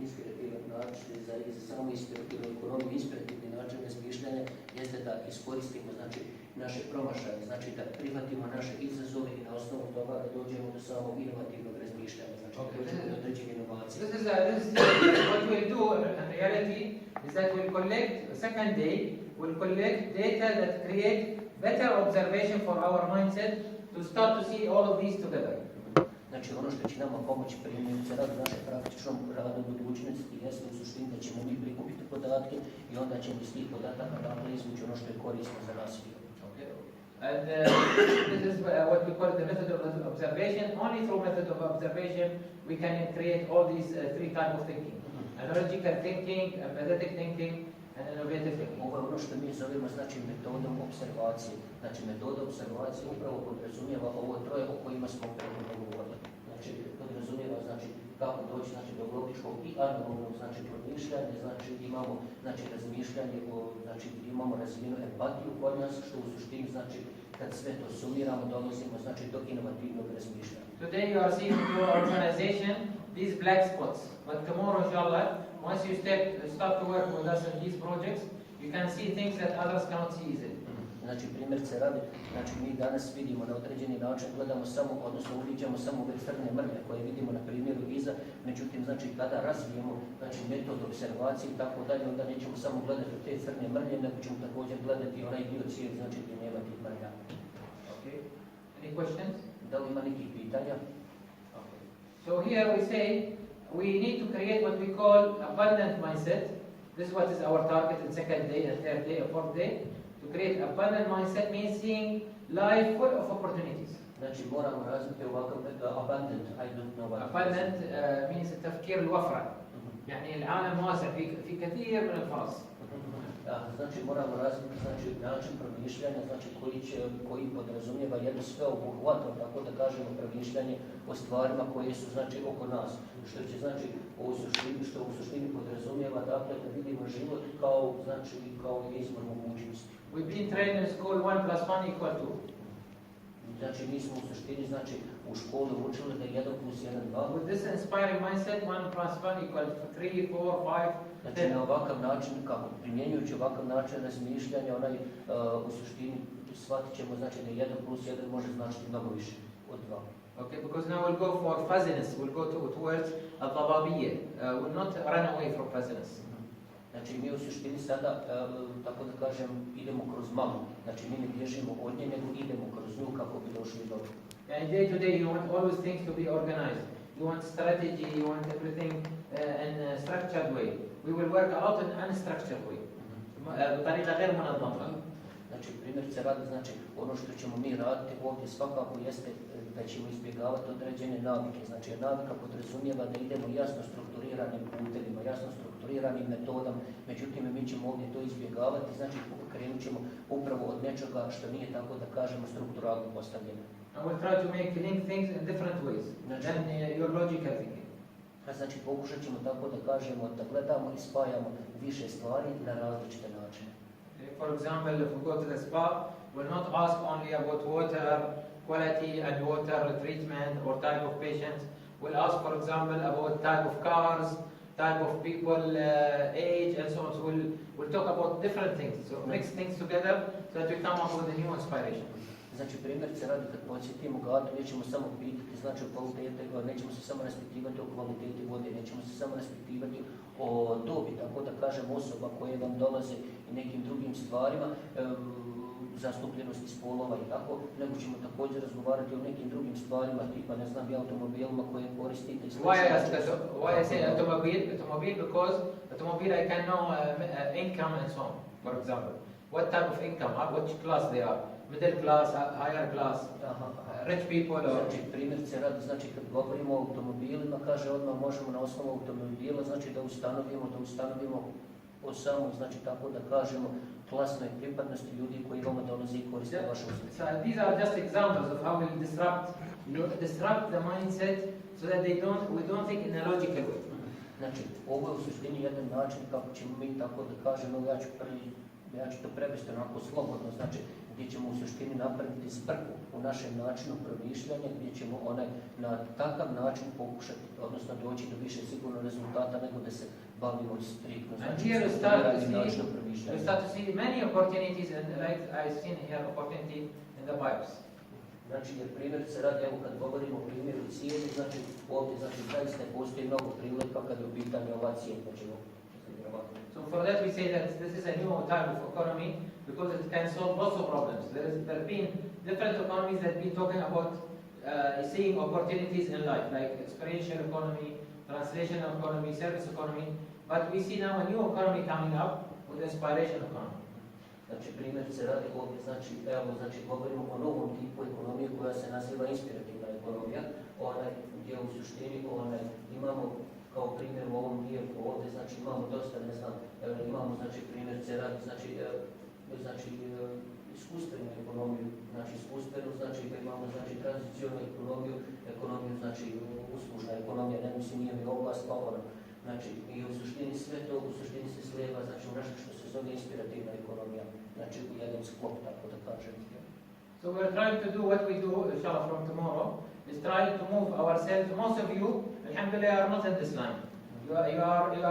inspirativan način, za samo inspirativnu ekonomiju, inspirativni način razmišljanja, jeste da iskoristimo, znači, naše promašaje, znači da prihvatimo naše izazove i na osnovu toga da dođemo do samog inovativnog razmišljanja, znači da dođemo do određene inovacije. This is what we'll do in reality is that we'll collect, second day, we'll collect data that create better observation for our mindset to start to see all of these together. Znači ono što će nama pomoći primjerice rad naše praktičnom radu u budućnosti jeste u suštini da ćemo mi prikupiti podatke i onda ćemo iz tih podataka dakle izvući ono što je korisno za nas. And this is what we call the method of observation. Only through method of observation we can create all these three types of thinking. Analogical thinking, empathetic thinking, and innovative thinking. Ovo je ono što mi zovemo, znači, metodom observacije. Znači, metoda observacije upravo podrazumijeva ovo troje o kojima smo prethodno govorili. Znači, podrazumijeva, znači, kako doći, znači, do logičkog i analognog, znači, promišljanja, znači, imamo, znači, razmišljanje, znači, imamo razvijenu empatiju kod nas, što u suštini, znači, kad sve to sumiramo, dolazimo, znači, do inovativnog razmišljanja. Today you are seeing in your organization these black spots, but tomorrow, inshallah, once you start to work with us in these projects, you can see things that others cannot see easily. Znači, primjer se radi, znači mi danas vidimo na određeni način, gledamo samo, odnosno uviđamo samo ove crne mrlje koje vidimo na primjeru iza, međutim, znači kada razvijemo, znači, metod observacije i tako dalje, onda nećemo samo gledati te crne mrlje, nego ćemo također gledati onaj dio cijeli, znači gdje nema tih mrlja. Okay. Any questions? Da li ima nekih pitanja? Okay. So here we say we need to create what we call abundant mindset. This is what is our target in second day and third day and fourth day. To create abundant mindset means seeing life full of opportunities. Znači moramo razviti ovakav abundant, I don't know what. Abundant means التفكير الوفرة. يعني العالم واسع في كثير من الفرص. Znači moramo razviti, znači, način promišljanja, znači koji podrazumijeva jedno sveobuhvatno, tako da kažemo, promišljanje o stvarima koje su, znači, oko nas, što će, znači, u suštini podrazumijeva, dakle, da vidimo život kao, znači, kao izvor mogućnosti. We've been trained in school 1 + 1 = 2. Znači mi smo u suštini, znači, u školi učili da 1 + 1 = 2. With this inspiring mindset, 1 + 1 = 3, 4, 5. Znači na ovakav način, kako primjenjujući ovakav način razmišljanja, u suštini shvatit ćemo, znači, da 1 + 1 može značiti mnogo više od 2. Okay, because now we'll go for fuzziness, we'll go towards al-tababiyya, we'll not run away from fuzziness. Znači mi u suštini sada, tako da kažem, idemo kroz maglu. Znači mi ne bježimo od nje, nego idemo kroz nju kako bi došli do. And day to day you want always things to be organized. You want strategy, you want everything in a structured way. We will work a lot in unstructured way. بطريقة غير منظمة. Znači primjer se radi, znači ono što ćemo mi raditi ovdje svakako jeste da ćemo izbjegavati određene navike. Znači navika podrazumijeva da idemo jasno strukturiranim putevima, jasno strukturiranim metodama, međutim mi ćemo ovdje to izbjegavati, znači krenut ćemo upravo od nečega što nije, tako da kažemo, strukturalno postavljeno. And we'll try to link things in different ways than your logical thinking. Znači pokušat ćemo, tako da kažemo, da gledamo i spajamo više stvari na različite načine. For example, if we go to the spa, we'll not ask only about water quality and water treatment or type of patients. We'll ask, for example, about type of cars, type of people, age, and so on. So we'll talk about different things. So mix things together so that we come up with a new inspiration. Znači, primjerice radi kad posjetimo gadu, nećemo samo pitati, znači, o kvalitete, nećemo se samo raspitivati o kvaliteti vode, nećemo se samo raspitivati o dobi, tako da kažem, osoba koje vam dolaze i nekim drugim stvarima, zastupljenosti spolova i tako, nego ćemo također razgovarati o nekim drugim stvarima, tipa, ne znam, i automobilima koje koristite. Why I say automobile? Because automobile I can know income and so on, for example. What type of income, which class they are? Middle class, higher class, rich people? Znači, primjerice radi, znači kad govorimo o automobilima, kaže odmah možemo na osnovu automobila, znači da ustanovimo o samom, znači tako da kažemo, klasnoj pripadnosti ljudi koji vama dolaze i koriste vaše usluge. So these are just examples of how we disrupt the mindset so that we don't think in a logical way. Znači, ovo je u suštini jedan način kako ćemo mi tako da kažemo, ja ću to prevesti onako slobodno, znači gdje ćemo u suštini napraviti zbrku u našem načinu promišljanja, gdje ćemo na takav način pokušati, odnosno doći do više sigurno rezultata nego da se bavimo striktno. Znači, we start to see many opportunities, and like I've seen here, opportunity in the pipes. Znači, jer primjer se radi, evo kad govorimo o primjeru cijene, znači ovdje, znači zaista postoji mnogo prilika kada je u pitanju ova cijena. So for that we say that this is a new type of economy because it can solve lots of problems. There have been different economies that have been talking about seeing opportunities in life, like experiential economy, translational economy, service economy. But we see now a new economy coming up with inspiration economy. Znači, primjer se radi ovdje, znači govorimo o novom tipu ekonomije koja se naziva inspirativna ekonomija, gdje u suštini imamo kao primjer u ovom dijelu ovdje, znači imamo dosta, ne znam, imamo, znači, primjer se radi, znači iskustvenu ekonomiju, znači iskustvenu, znači da imamo, znači, tranzicijonu ekonomiju, znači uslužna ekonomija, ne mislim, nije mi oblast, pa znači, i u suštini sve to, u suštini se slijeva, znači, u nešto što se zove inspirativna ekonomija, znači u jedan sklop, tako da kažem. So we're trying to do what we do, inshallah, from tomorrow, is trying to move ourselves. Most of you, alhamdulillah, are not in this line. You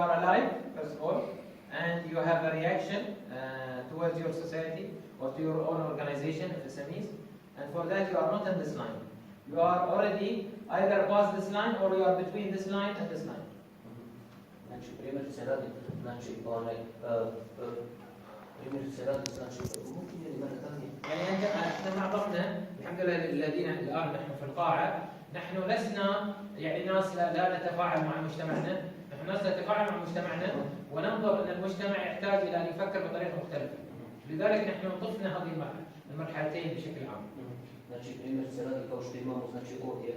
are alive, first of all, and you have a reaction towards your society or to your own organization, SMEs, and for that you are not in this line. You are already either past this line or you are between this line and this line. Znači, primjer se radi, znači, ممكن يعني مرة ثانية. يعني احنا عرفنا الحمد لله الذين الان نحن في القاعه، نحن لسنا يعني ناس لا نتفاعل مع مجتمعنا، نحن ناس نتفاعل مع مجتمعنا وننظر ان المجتمع يحتاج الى ان يفكر بطريقه مختلفه. لذلك نحن ضفنا هذه المرحلتين بشكل عام. Znači, primjer se radi kao što imamo, znači ovdje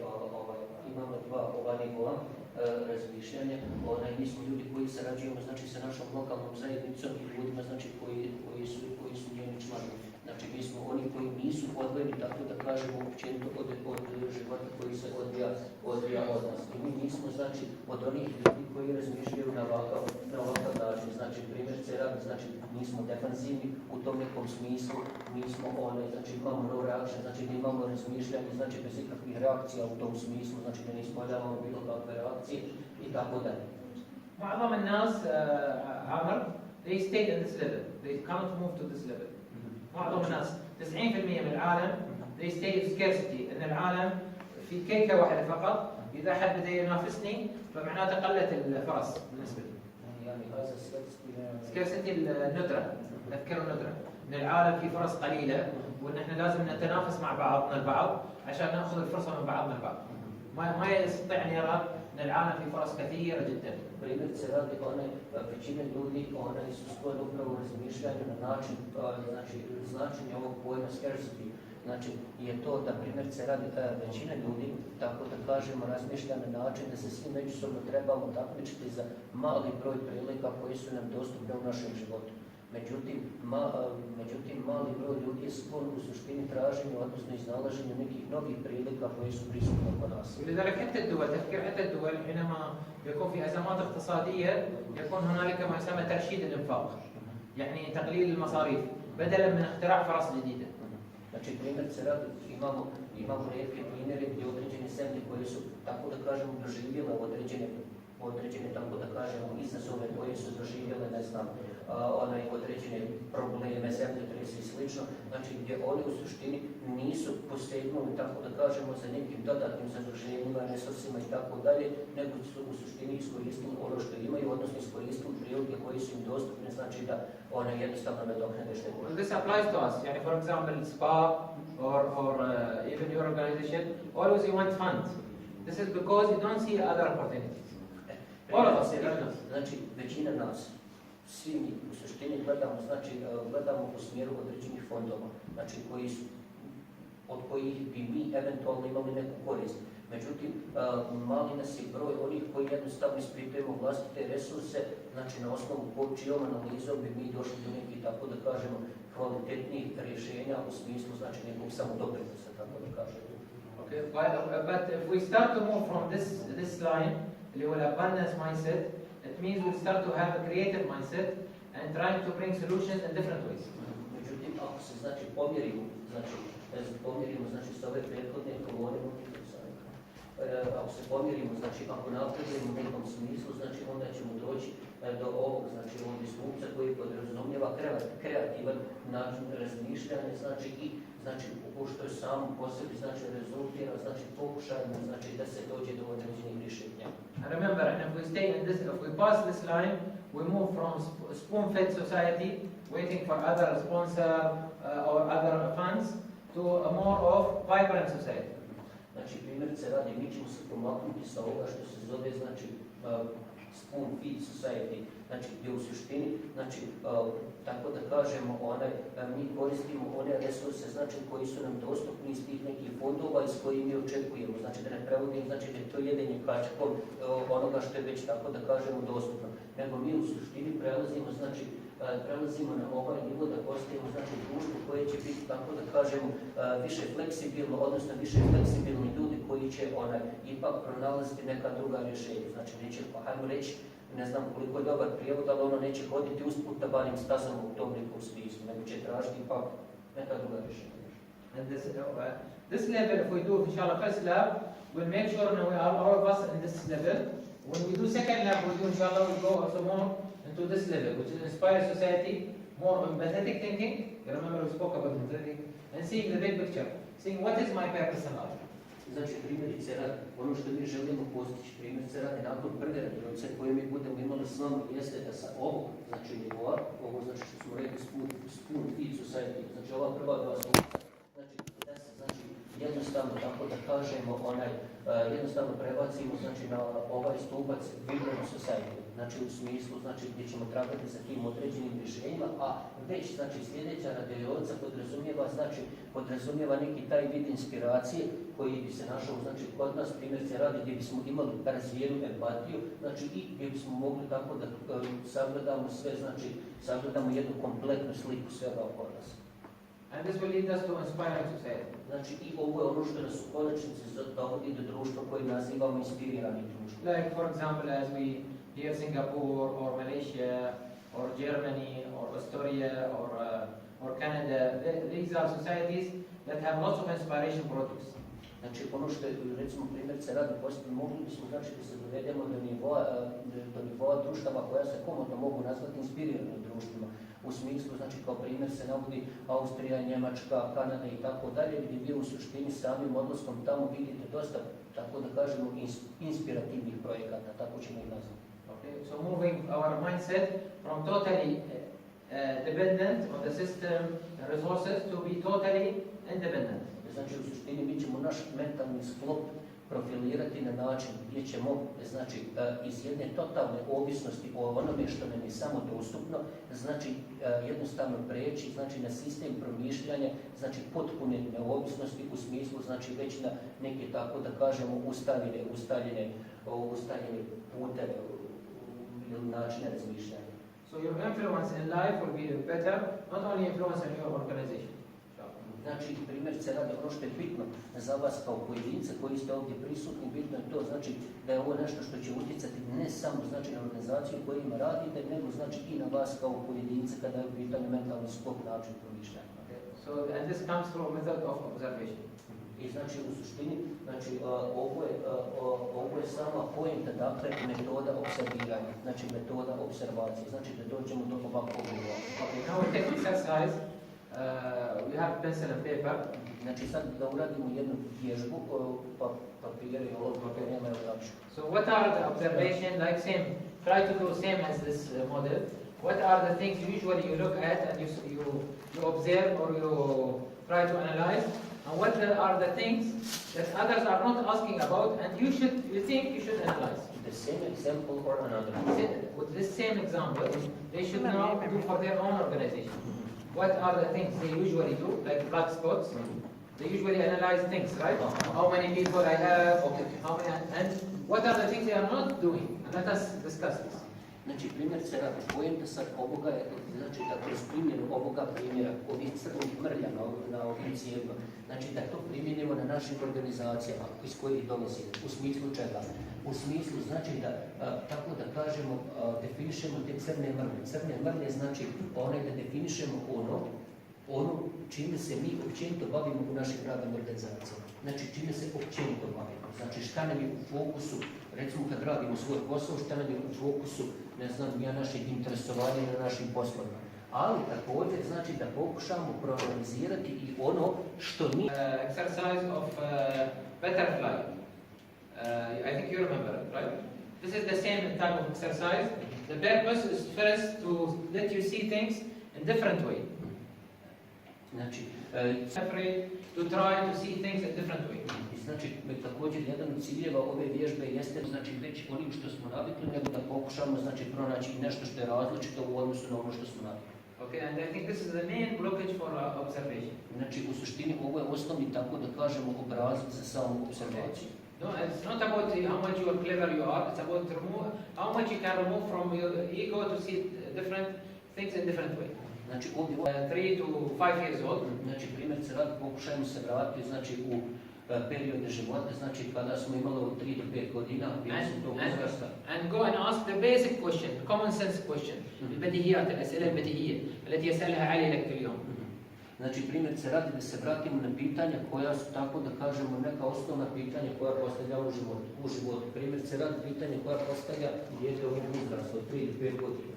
imamo dva nivoa razmišljanja. Mi smo ljudi koji sarađujemo, znači, sa našom lokalnom zajednicom i ljudima, znači, koji su njeni članovi. Znači, mi smo oni koji nisu odvojeni, tako da kažemo, općenito od života koji se odvija od nas. I mi nismo, znači, od onih ljudi koji razmišljaju na ovakav način. Znači, primjer se radi, znači, nismo defanzivni u tom nekom smislu, nismo znači, imamo no reaction, znači, da imamo razmišljanje, znači, bez ikakvih reakcija u tom smislu, znači, da nismo davamo bilo kakve reakcije i tako dalje. معظم الناس عمر they stay at this level, they can't move to this level. معظم الناس 90% من العالم they stay in scarcity، ان العالم في كيكه واحده فقط، اذا حد بدا ينافسني فمعناته قلت الفرص بالنسبه لي. يعني هذا scarcity الندره، نذكر الندره، ان العالم في فرص قليله وان احنا لازم نتنافس مع بعضنا البعض عشان ناخذ الفرصه من بعضنا البعض. ما يستطيع ان يرى ان العالم في فرص كثيره جدا. Primjer se radi, većina ljudi su skloni upravo razmišljanju na način, znači, značenje ovog pojma scarcity. Znači, je to da primjer se radi, većina ljudi, tako da kažemo, razmišlja na način da se svi međusobno trebamo takmičiti za mali broj prilika koji su nam dostupne u našem životu. Međutim, mali broj ljudi je sklon u suštini traženju, odnosno iznalaženju nekih novih prilika koji su prisutne oko nas. ولذلك حتى الدول حينما يكون في أزمات اقتصادية يكون هنالك ما يسمى ترشيد الإنفاق، يعني تقليل المصاريف بدلا من اختراع فرص جديدة. Znači, primjer se radi, imamo rijetke primjere gdje određene zemlje koje su, tako da kažemo, doživjele određene, tako da kažemo, izazove koje su doživjele, ne znam, određene probleme, zemljotrese i slično, znači gdje oni u suštini nisu posegnuli, tako da kažemo, za nekim dodatnim zaduženjima, resursima i tako dalje, nego su u suštini iskoristili ono što imaju, odnosno iskoristili prilike koji su im dostupne, znači da one jednostavno nadoknade štetu. This applies to us. Yani, for example, SPA or even your organization, always you want funds. This is because you don't see other opportunities. All of us, znači većina nas, svi mi u suštini gledamo, znači gledamo u smjeru određenih fondova, znači od kojih bi mi eventualno imali neku korist. Međutim, mali nas je broj onih koji jednostavno ispitujemo vlastite resurse, znači na osnovu čijom analizom bi mi došli do nekih, tako da kažemo, kvalitetnijih rješenja u smislu, znači nekog samodoprinosa, tako da kažemo. Okay, but if we start to move from this line, the abundance mindset, it means we start to have a creative mindset and trying to bring solutions in different ways. Međutim, ako se znači pomjerimo, znači s ove prethodne kolone, ako se pomjerimo, znači ako napredujemo u nekom smislu, znači onda ćemo doći do ovog, znači ovog diskursa koji podrazumijeva kreativan način razmišljanja, znači i znači što je samo po sebi znači rezultira, znači pokušajmo, znači da se dođe do određenih rješenja. Remember, if we stay in this, if we pass this line, we move from spoon-fed society, waiting for other sponsor or other funds, to a more of vibrant society. Znači, primjerice radi, mi ćemo se pomaknuti sa ovoga što se zove, znači, spoon-feed society, znači, gdje u suštini, znači, tako da kažemo, mi koristimo one resurse, znači, koji su nam dostupni iz tih nekih fondova i s kojim mi očekujemo, znači, da ne prevodim, znači, da je to jedenje kačkom onoga što je već, tako da kažemo, dostupno, nego mi u suštini prelazimo na ovaj nivo da postavimo znači društvo koje će biti, tako da kažemo, više fleksibilno, odnosno više fleksibilni ljudi koji će ipak pronalaziti neka druga rješenja. Znači neće, hajmo reći, ne znam koliko je dobar prijevod, ali ono neće hoditi usput tabanim stazama u tom nekom smislu, nego će tražiti ipak neka druga rješenja. And this level, if we do, inshallah, first lab, we'll make sure that we are all of us in this level. When we do second lab, we'll do, inshallah, we'll go also more into this level, which is inspire society, more empathetic thinking. You remember we spoke about empathetic, and seeing the big picture, seeing what is my purpose in life. Znači, primjerice radi, ono što mi želimo postići, primjerice radi nakon prve radionice koje mi budemo imali s vama, jeste da sa ovog, znači nivoa, ovo znači što smo rekli spoon feed society, znači ova prva dva stupca, znači da se znači jednostavno, tako da kažemo, jednostavno prebacimo znači na ovaj stupac vibrant society, znači u smislu, znači gdje ćemo tragati sa tim određenim rješenjima, a već znači sljedeća radionica podrazumijeva neki taj vid inspiracije koji bi se našao, znači kod nas primjerice radi gdje bismo imali razvijenu empatiju, znači i gdje bismo mogli tako da sagledamo sve, znači sagledamo jednu kompletnu sliku svega oko nas. And this will lead us to inspiring society. Znači i ovo je ono što nas u konačnici dovodi do društva koje nazivamo inspiriranim društvom. Like for example, as we hear Singapore or Malaysia or Germany or Australia or Canada, these are societies that have lots of inspiration projects. Znači ono što je, recimo primjerice radi posljedno, mogli bismo znači da se dovedemo do nivoa društava koja se komodno mogu nazvati inspiriranim društvima. U smislu, znači kao primjer se navodi Austrija, Njemačka, Kanada i tako dalje, gdje vi u suštini samim odlaskom tamo vidite dosta, tako da kažemo, inspirativnih projekata, tako ćemo ih nazvati. Okay, so moving our mindset from totally dependent on the system resources to be totally independent. Znači u suštini mi ćemo naš mentalni sklop profilirati na način gdje ćemo znači, iz jedne totalne ovisnosti o onome što nam je samo dostupno, znači jednostavno preći znači, na sistem promišljanja, znači potpune neovisnosti u smislu znači već na neke tako da kažemo ustaljene puteve ili načine razmišljanja. So your influence in life will be better, not only influence in your organization. Znači, primjerice radi ono što je bitno za vas kao pojedince koji ste ovdje prisutni, bitno je to znači da je ovo nešto što će utjecati ne samo znači na organizaciju kojima radite, nego znači i na vas kao pojedince kada je u pitanju mentalni sklop, način promišljanja. So, and this comes from a method of observation. I znači u suštini, znači ovo je sama poenta, dakle, metoda observiranja, znači metoda observacije, znači da dođemo do ovakvog nivoa. Okay, now we take exercise. We have pencil and paper. Znači sad da uradimo jednu vježbu, papir i ovo papir nemaju lakše. So what are the observation, like same, try to do same as this model. What are the things usually you look at and you observe or you try to analyze? And what are the things that others are not asking about and you think you should analyze? The same example or another? With this same example, they should now do for their own organization. What are the things they usually do, like black spots? They usually analyze things, right? How many people I have, how many, and what are the things they are not doing? Let us discuss this. Znači, primjerice radi, poenta sad ovoga je, znači da kroz primjenu ovoga primjera, ovih crnih mrlja na ovim cijelima, znači da to primjenimo na našim organizacijama iz kojih dolazimo. U smislu čega? U smislu znači da, tako da kažemo, definišemo te crne mrlje. Crne mrlje znači one da definišemo ono čime se mi općenito bavimo u našim radnim organizacijama. Znači čime se općenito bavimo. Znači šta nam je u fokusu, recimo kad radimo svoj posao, šta nam je u fokusu, ne znam, naših interesovanja na našim poslovima. Ali također znači da pokušamo proanalizirati i ono što nije. Exercise of butterfly. I think you remember it, right? This is the same type of exercise. The purpose is first to let you see things in different way. Znači, to try to see things in different way. Znači, također jedan od ciljeva ove vježbe jeste znači već onim što smo navikli, nego da pokušamo znači pronaći nešto što je različito u odnosu na ono što smo navikli. Okay, and I think this is the main blockage for observation. Znači, u suštini ovo je osnovni, tako da kažemo, obrazac za samu observaciju. No, it's not about how much you are clever you are. It's about how much you can remove from your ego to see different things in different way. Znači, ovdje 3 to 5 years old. Znači, primjerice radi, pokušajmo se vratiti znači u periode života, znači kada smo imali od 3 do 5 godina, and go and ask the basic question, common sense question. البديهيات الأسئلة البديهية التي يسألها علي لك اليوم. Znači, primjerice radi da se vratimo na pitanja koja su, tako da kažemo, neka osnovna pitanja koja postavlja u životu. Primjerice radi pitanja koja postavlja dijete ovog uzrasta od 3 do 5 godina.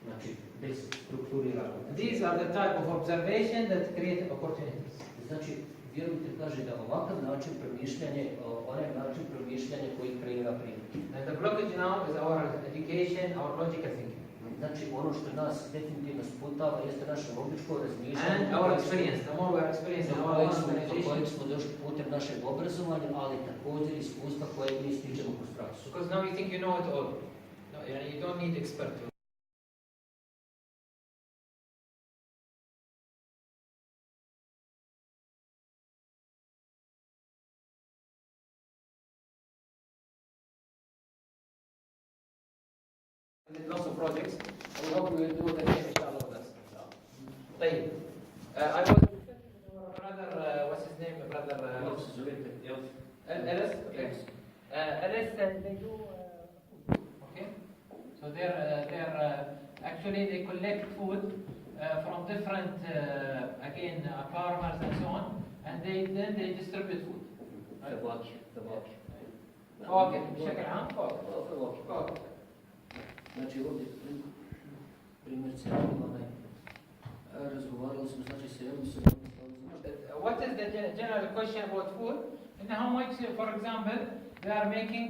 Znači, bez strukturirano. These are the type of observation that create opportunities. Znači, vjerujte, kaže da ovakav način promišljanja, onaj način promišljanja koji kreira primjer. And the blockage now is our education, our logical thinking. Znači, ono što nas definitivno sputava jeste naše logičko razmišljanje. And our experience, the more we are experiencing our organization. Do kojeg smo došli putem našeg obrazovanja, ali također iskustva koje mi stičemo kroz praksu. Because now you think you know it all. No, you don't need expert. Lots of projects. We hope we will do the same inshallah with us. طيب. I was discussing with our brother, what's his name, brother? Ellis. Okay. Ellis, they do food. Okay. So they're actually they collect food from different again farmers and so on, and then they distribute food. فواكه بشكل عام فواكه. Znači ovdje primjerice razgovarali smo, znači se jednom se... What is the general question about food? And how much, for example, they are making,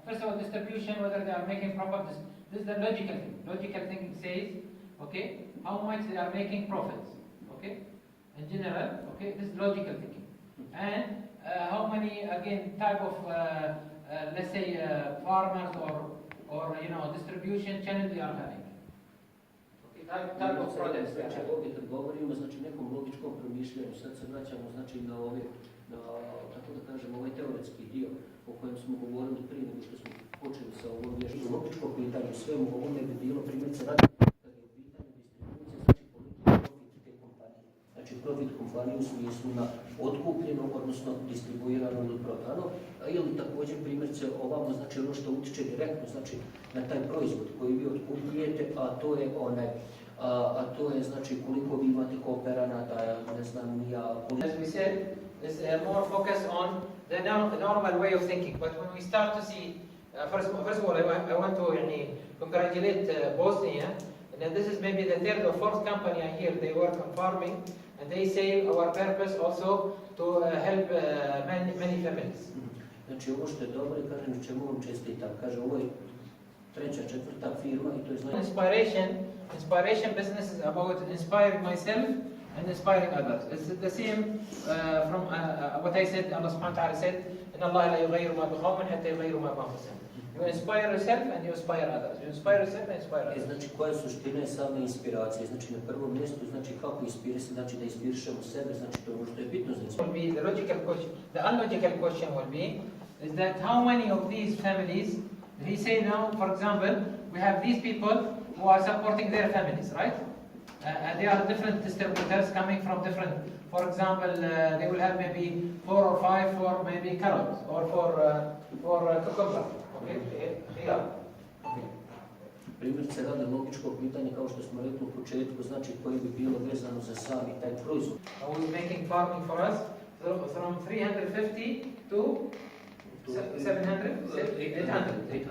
first of all, distribution, whether they are making profit. This is the logical thing. Logical thinking says, okay, how much they are making profits, okay? In general, okay, this is logical thinking. And how many, again, type of, let's say, farmers or distribution channel they are having. Okay, type of products. Znači ovdje kad govorimo, znači nekom logičkom promišljanju, sad se vraćamo znači na ove, tako da kažem, ovaj teoretski dio o kojem smo govorili prije nego što smo počeli sa ovom vježbom. Logičko pitanje svemu ovome bi bilo primjerice radi kad je u pitanju distribucije, znači koliki je profit te kompanije. Znači profit kompaniju u smislu na otkupljeno, odnosno distribuirano ili prodano, ili također primjerice ovamo, znači ono što utiče direktno, znači na taj proizvod koji vi otkupljujete, a to je znači koliko vi imate kooperanata, ne znam, As we said, there's more focus on the normal way of thinking. But when we start to see, first of all, I want to congratulate Bosnia. And this is maybe the third or fourth company I hear they work on farming, and they say our purpose also to help many families. Znači ovo što je dobro i kažem čemu vam čestitam. Kaže ovo je treća, četvrta firma i to je znači... Inspiration business is about inspiring myself and inspiring others. It's the same from what I said, Allah subhanahu wa ta'ala said, إن الله لا يغير ما بقوم حتى يغيروا ما بأنفسهم. You inspire yourself and you inspire others. You inspire yourself and inspire others. Znači koja je suština same inspiracije? Znači na prvom mjestu, znači kako inspirisati, znači da inspirišemo sebe, znači to je ono što je bitno za inspiraciju. The logical question, the unlogical question will be, is that how many of these families, we say now, for example, we have these people who are supporting their families, right? And they are different distributors coming from different, for example, they will have maybe 4 or 5 for maybe carrots or for cucumber. Okay? Yeah. Okay. Primjer se radi logičko pitanje, kao što smo rekli u početku, znači koji bi bilo vezano za sami taj proizvod. I was making farming for us from 350 to 700, 800.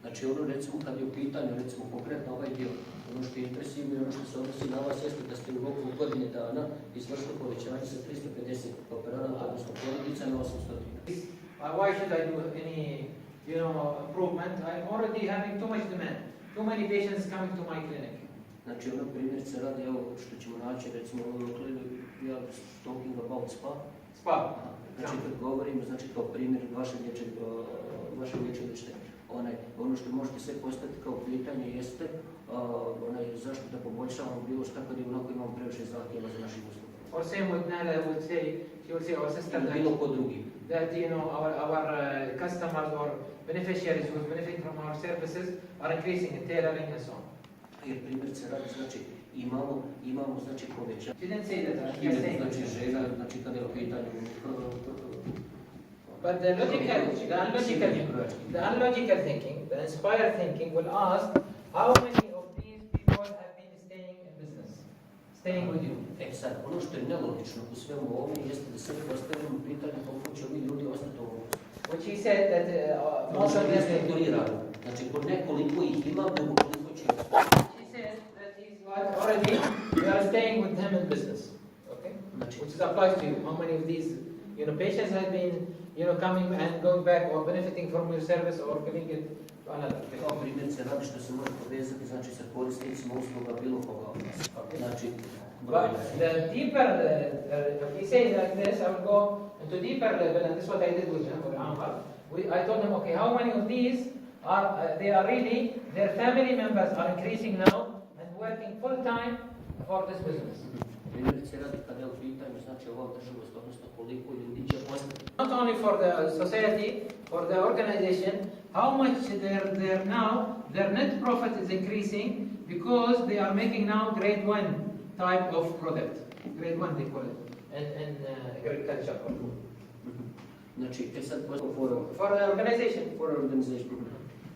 Znači ono recimo kad je u pitanju, recimo konkretno ovaj dio, ono što je impresivno i ono što se odnosi na vas jeste da ste u roku godine dana izvršili povećanje sa 350 kooperanata, odnosno porodica na 800. Why should I do any, improvement? I'm already having too much demand. Too many patients coming to my clinic. Znači ono primjer se radi, evo što ćemo naći, recimo we are talking about spa. Spa. Znači kad govorimo, znači kao primjer vaše liječilište. Ono što možete sve postaviti kao pitanje jeste zašto da poboljšavamo bilo što kad onako imamo previše zahtjeva za naših usluga. Or same with Nala would say, she would say our sister that, bilo ko drugi. That our customers or beneficiaries who are benefiting from our services are increasing in tailoring and so on. Jer primjer se radi, znači imamo znači povećanje. She didn't say that. Znači žena, znači kada je u pitanju. But the unlogical thinking, the inspired thinking will ask, how many of these people have been staying in business, staying with you? Sad, ono što je nelogično u svemu ovome jeste da se postavimo pitanje koliko će ovi ljudi ostati u ovom. Which he said that most of them strukturirano. Znači, nekoliko ih ima, nego koliko će. He said that he's already, we are staying with them in business, okay? Which applies to you. How many of these, patients have been, coming and going back or benefiting from your service or giving it to another? Kao primjer se radi što se može povezati, znači sa korisnicima usluga bilo koga od nas. Znači, but the deeper, if we say like this, I will go into deeper level, and this is what I did with him, I told him, okay, how many of these they are really, their family members are increasing now and working full time for this business. Primjerice radi kada je u pitanju, znači ova održivost, odnosno koliko ljudi će postati. Not only for the society, for the organization, how much their net profit is increasing because they are making now grade 1 type of product. Grade 1 they call it in agriculture. Znači, sad for the organization.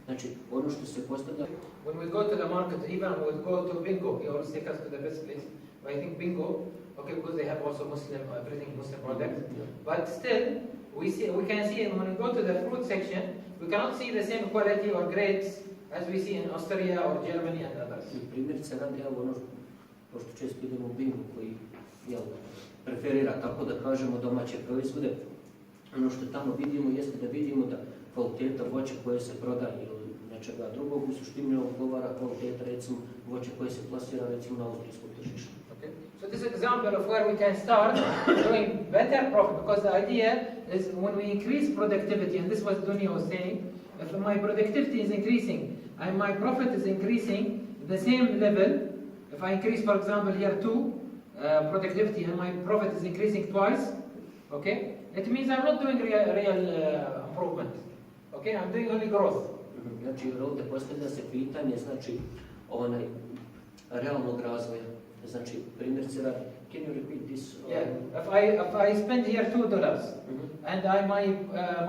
Znači, ono što se postavlja. When we go to the market, even we go to Bingo, he always take us to the best place. But I think Bingo, okay, because they have also everything Muslim products. But still, we can see when we go to the fruit section, we cannot see the same quality or grades as we see in Austria or Germany and others. Primjer se radi, evo ono, pošto često idemo u Bingo koji preferira, tako da kažemo, domaće proizvode. Ono što tamo vidimo jeste da vidimo da kvaliteta voća koje se prodaje ili nečega drugog u suštini ne odgovara kvaliteta recimo voća koje se plasira recimo na austrijskom tržištu. Okay. So this is an example of where we can start doing better profit, because the idea is when we increase productivity, and this was Dunya was saying, if my productivity is increasing and my profit is increasing the same level, if I increase for example here 2 productivity and my profit is increasing twice, okay, it means I'm not doing real improvement. Okay, I'm doing only growth. Znači ovdje postavlja se pitanje, znači realnog razvoja. Znači, primjerice radi, can you repeat this? Yeah, if I spend here $2 and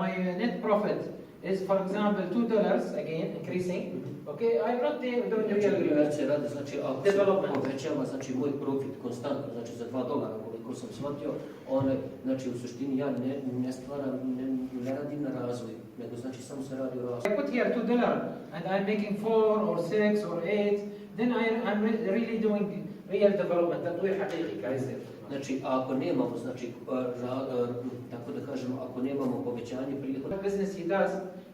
my net profit is, for example, $2 again, increasing, okay, I'm not doing Znači, real primjerice radi, znači, ako se development. povećava, znači, moj profit konstantno, znači, za $2, koliko sam shvatio, znači, u suštini ja ne stvaram, ne radim na razvoju, nego, znači, samo se radi o razvoju. I put here $2 and I'm making 4 or 6 or 8, then I'm really doing real development. تطوير حقيقي كايزر. Znači, ako nemamo, znači, tako da kažemo, ako nemamo povećanje prihoda. The business he does,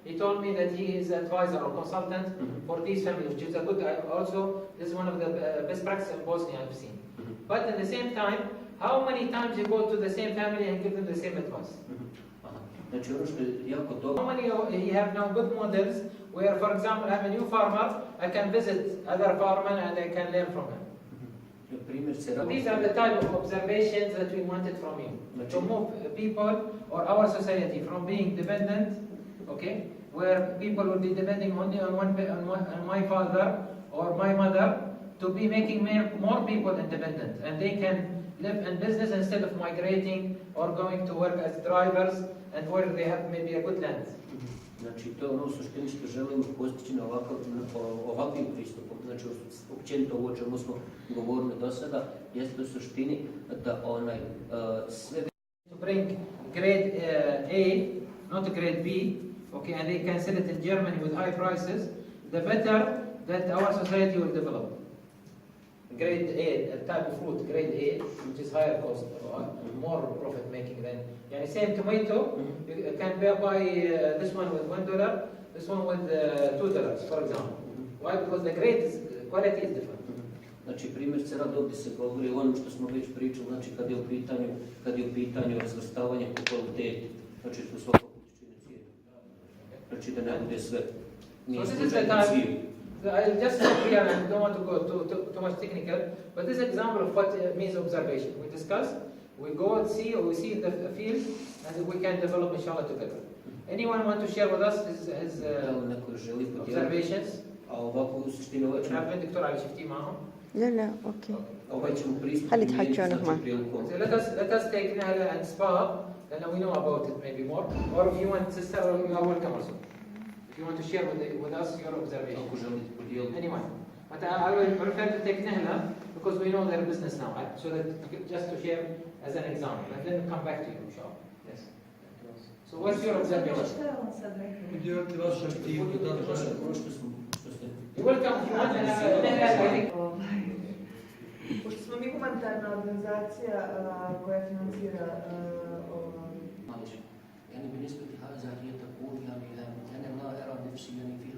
he told me that he is advisor or consultant for these families, which is a good, also, this is one of the best practices in Bosnia I've seen. But at the same time, how many times you go to the same family and give them the same advice? Znači, ono što je jako dobro. How many he have now good models where, for example, I'm a new farmer, I can visit other farmers and I can learn from him. So these are the type of observations that we wanted from you. To move people or our society from being dependent, okay, where people will be depending only on my father or my mother, to be making more people independent, and they can live in business instead of migrating or going to work as drivers and where they have maybe a good land. Znači, to je ono u suštini što želimo postići na ovakvim pristupom. Znači, općenito ovo o čemu smo govorili do sada, jeste u suštini da sve... To bring grade A, not grade B, okay, and they can sell it in Germany with high prices, the better that our society will develop. Grade A, a type of fruit, grade A, which is higher cost, more profit making than, yani same tomato, you can buy this one with $1, this one with $2, for example. Why? Because the grade quality is different. Znači, primjerice rad ovdje se govori o onom što smo već pričali, znači kad je u pitanju razvrstavanje po kvaliteti, znači što svakako čini cijenu. Znači da ne bude sve. So this is the time. I'll just stop here and don't want to go too much technical, but this is an example of what means observation. We discuss, we go and see, or we see in the field, and we can develop inshallah together. Anyone want to share with us his observations? عارفين دكتور علي شفتيه معهم؟ لا اوكي خلي خلي يتحكوا معه. Let us take Nahla and Spa, then we know about it maybe more. Or if you want sister, you are welcome also. If you want to share with us your observation. Anyone. But I will prefer to take Nahla because we know their business now, so that just to share as an example, and then come back to you, inshallah. Yes. So what's your observation? You're welcome. If you want Nahla, Pošto smo mi humanitarna organizacija koja financira يعني بالنسبة لهذا هي تقول يعني أنا لا أرى نفسي يعني في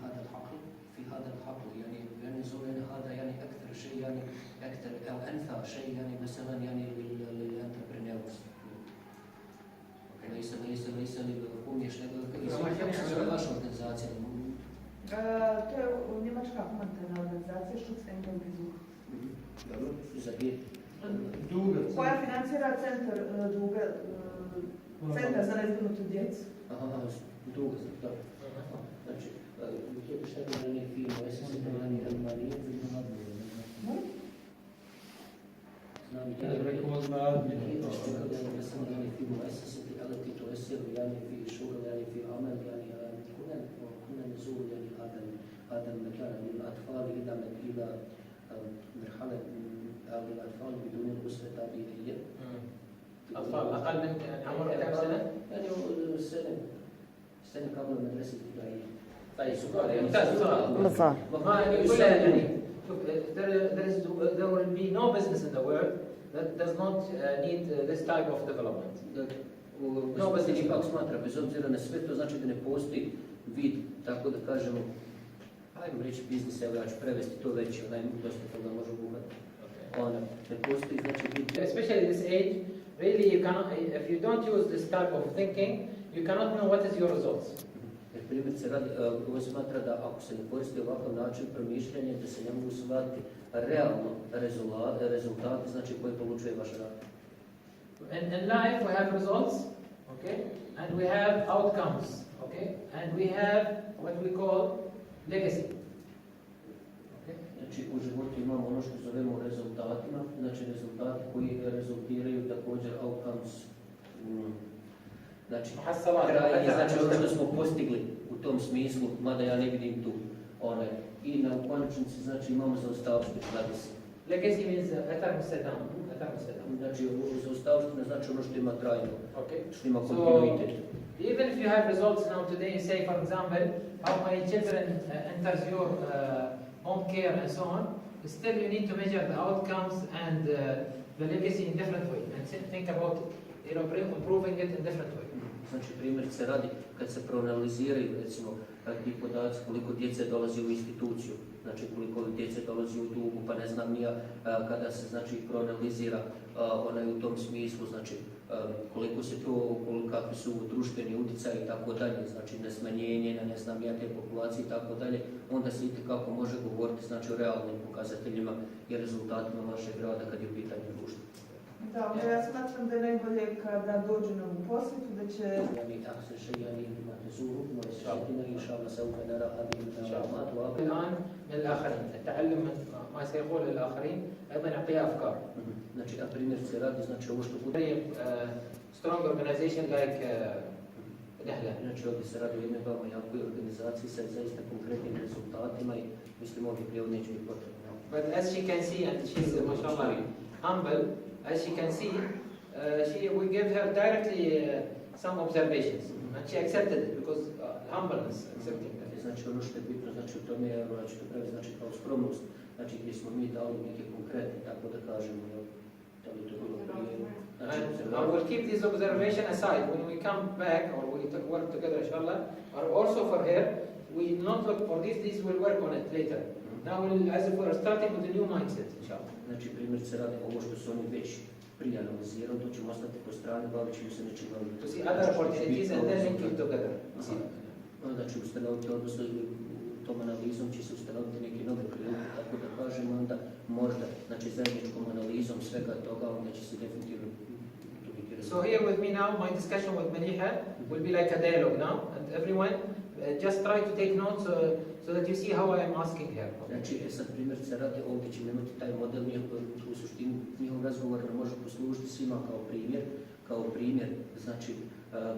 هذا الحقل يعني زولنا هذا يعني أكثر شيء يعني أكثر أو أنفع شيء يعني مثلا يعني للانتربرينورز ليس للحكومة يشتغل organizacija. To je njemačka humanitarna organizacija SMEs NGOs. Dobro, za gdje? Koja financira centar za nezbrinutu djecu. Duga, dobro. Znači, gdje bi šta je na firmu, SMEs NGOs? Znam, يعني في شغل يعني في عمل يعني كنا نزور يعني هذا المكان للأطفال يدعم إلى مرحلة أو للأطفال بدون الأسرة الطبيعية. أطفال أقل من عمر كم سنة؟ يعني سنة قبل المدرسة الابتدائية. طيب سؤال ممتاز بالضبط. ما كلها يعني there will be no business in the world that does not need this type of development. No, bez ipak smatra, bez obzira na sve to znači da ne postoji vid, tako da kažemo, ajmo reći biznis, evo ja ću prevesti to već, dosta toga može obuhvatiti. Ne postoji znači vid. Especially this age, really you cannot, if you don't use this type of thinking, you cannot know what is your results. Jer primjer se radi, ovo smatra da ako se ne koristi ovakav način promišljanja, da se ne mogu shvatiti realno rezultati, znači koji polučuje vaš rad. In life we have results, okay, and we have outcomes, okay, and we have what we call legacy. Okay. Znači u životu imamo ono što zovemo rezultatima znači rezultate koji rezultiraju također outcomes, znači krajnji, znači ono što smo postigli u tom smislu, mada ja ne vidim tu i na konačnici znači imamo zaostavštinu legacy. Legacy means etar musedam. Znači zaostavština znači ono što ima trajno, Okay. što ima kontinuitet. Even if you have results now today, say for example, how many children enters your home care and so on, still you need to measure the outcomes and the legacy in different way and think about improving it in different way. Znači primjerice radi kad se proanaliziraju recimo ti podaci koliko djece dolazi u instituciju, znači koliko djece dolazi u dugu, pa ne znam nija kada se znači proanalizira u tom smislu, znači koliko se to, kakvi su društveni utjecaji i tako dalje, znači na smanjenje, na ne znam nija te populacije i tako dalje, onda se itekako može govoriti znači o realnim pokazateljima i rezultatima vašeg rada kad je u pitanju društva. Da, ja smatram da je najbolje kada dođu nam u posjetu, da će... يعني أحسن شيء يعني ما تزوروا مؤسساتنا إن شاء الله سوف نرى هذه المعلومات الآن من الآخرين، التعلم من ما سيقول للآخرين أيضا يعطيها أفكار. Znači, a primjer se radi, znači ovo što bude... Very strong organization like Nahla. Znači, ovdje se radi o jednoj veoma jakoj organizaciji sa zaista konkretnim rezultatima i mislim ovdje prijevod neće biti potrebno. But as she can see, and she's mashallah humble, as she can see, we gave her directly some observations, and she accepted it because humbleness, accepting that. Znači ono što je bitno, znači u tome je što pravi znači kao skromnost, znači gdje smo mi dali neke konkretne, tako da kažemo, da li to bilo prije. And I will keep this observation aside when we come back or we work together, inshallah, or also for her, we not look for this, we'll work on it later. Now we'll, as if we're starting with a new mindset, inshallah. Znači primjer se radi ovo što su oni već prije analizirali, to ćemo ostati po strani, bavit ćemo se nečim novim. To see other opportunities and then link it together. Onda će ustanoviti, odnosno tom analizom će se ustanoviti neke nove prilike, tako da kažemo onda možda, znači zajedničkom analizom svega toga, onda će se definitivno dobiti rezultat. So here with me now, my discussion with Maliha will be like a dialogue now, and everyone just try to take notes so that you see how I am asking her. Znači, sad primjer se radi, ovdje ćemo imati taj model, u suštini njihov razgovor može poslužiti svima kao primjer, znači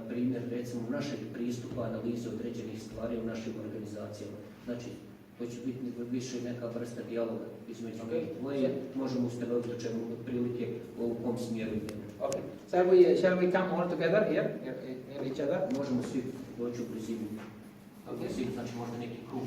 primjer recimo našeg pristupa analize određenih stvari u našim organizacijama. Znači, to će biti više neka vrsta dijaloga između dvoje, možemo ustanoviti o čemu prilike u kom smjeru idemo. Okay. Shall we come all together here, near each other? Možemo svi doći u blizinu. Znači možda neki krug.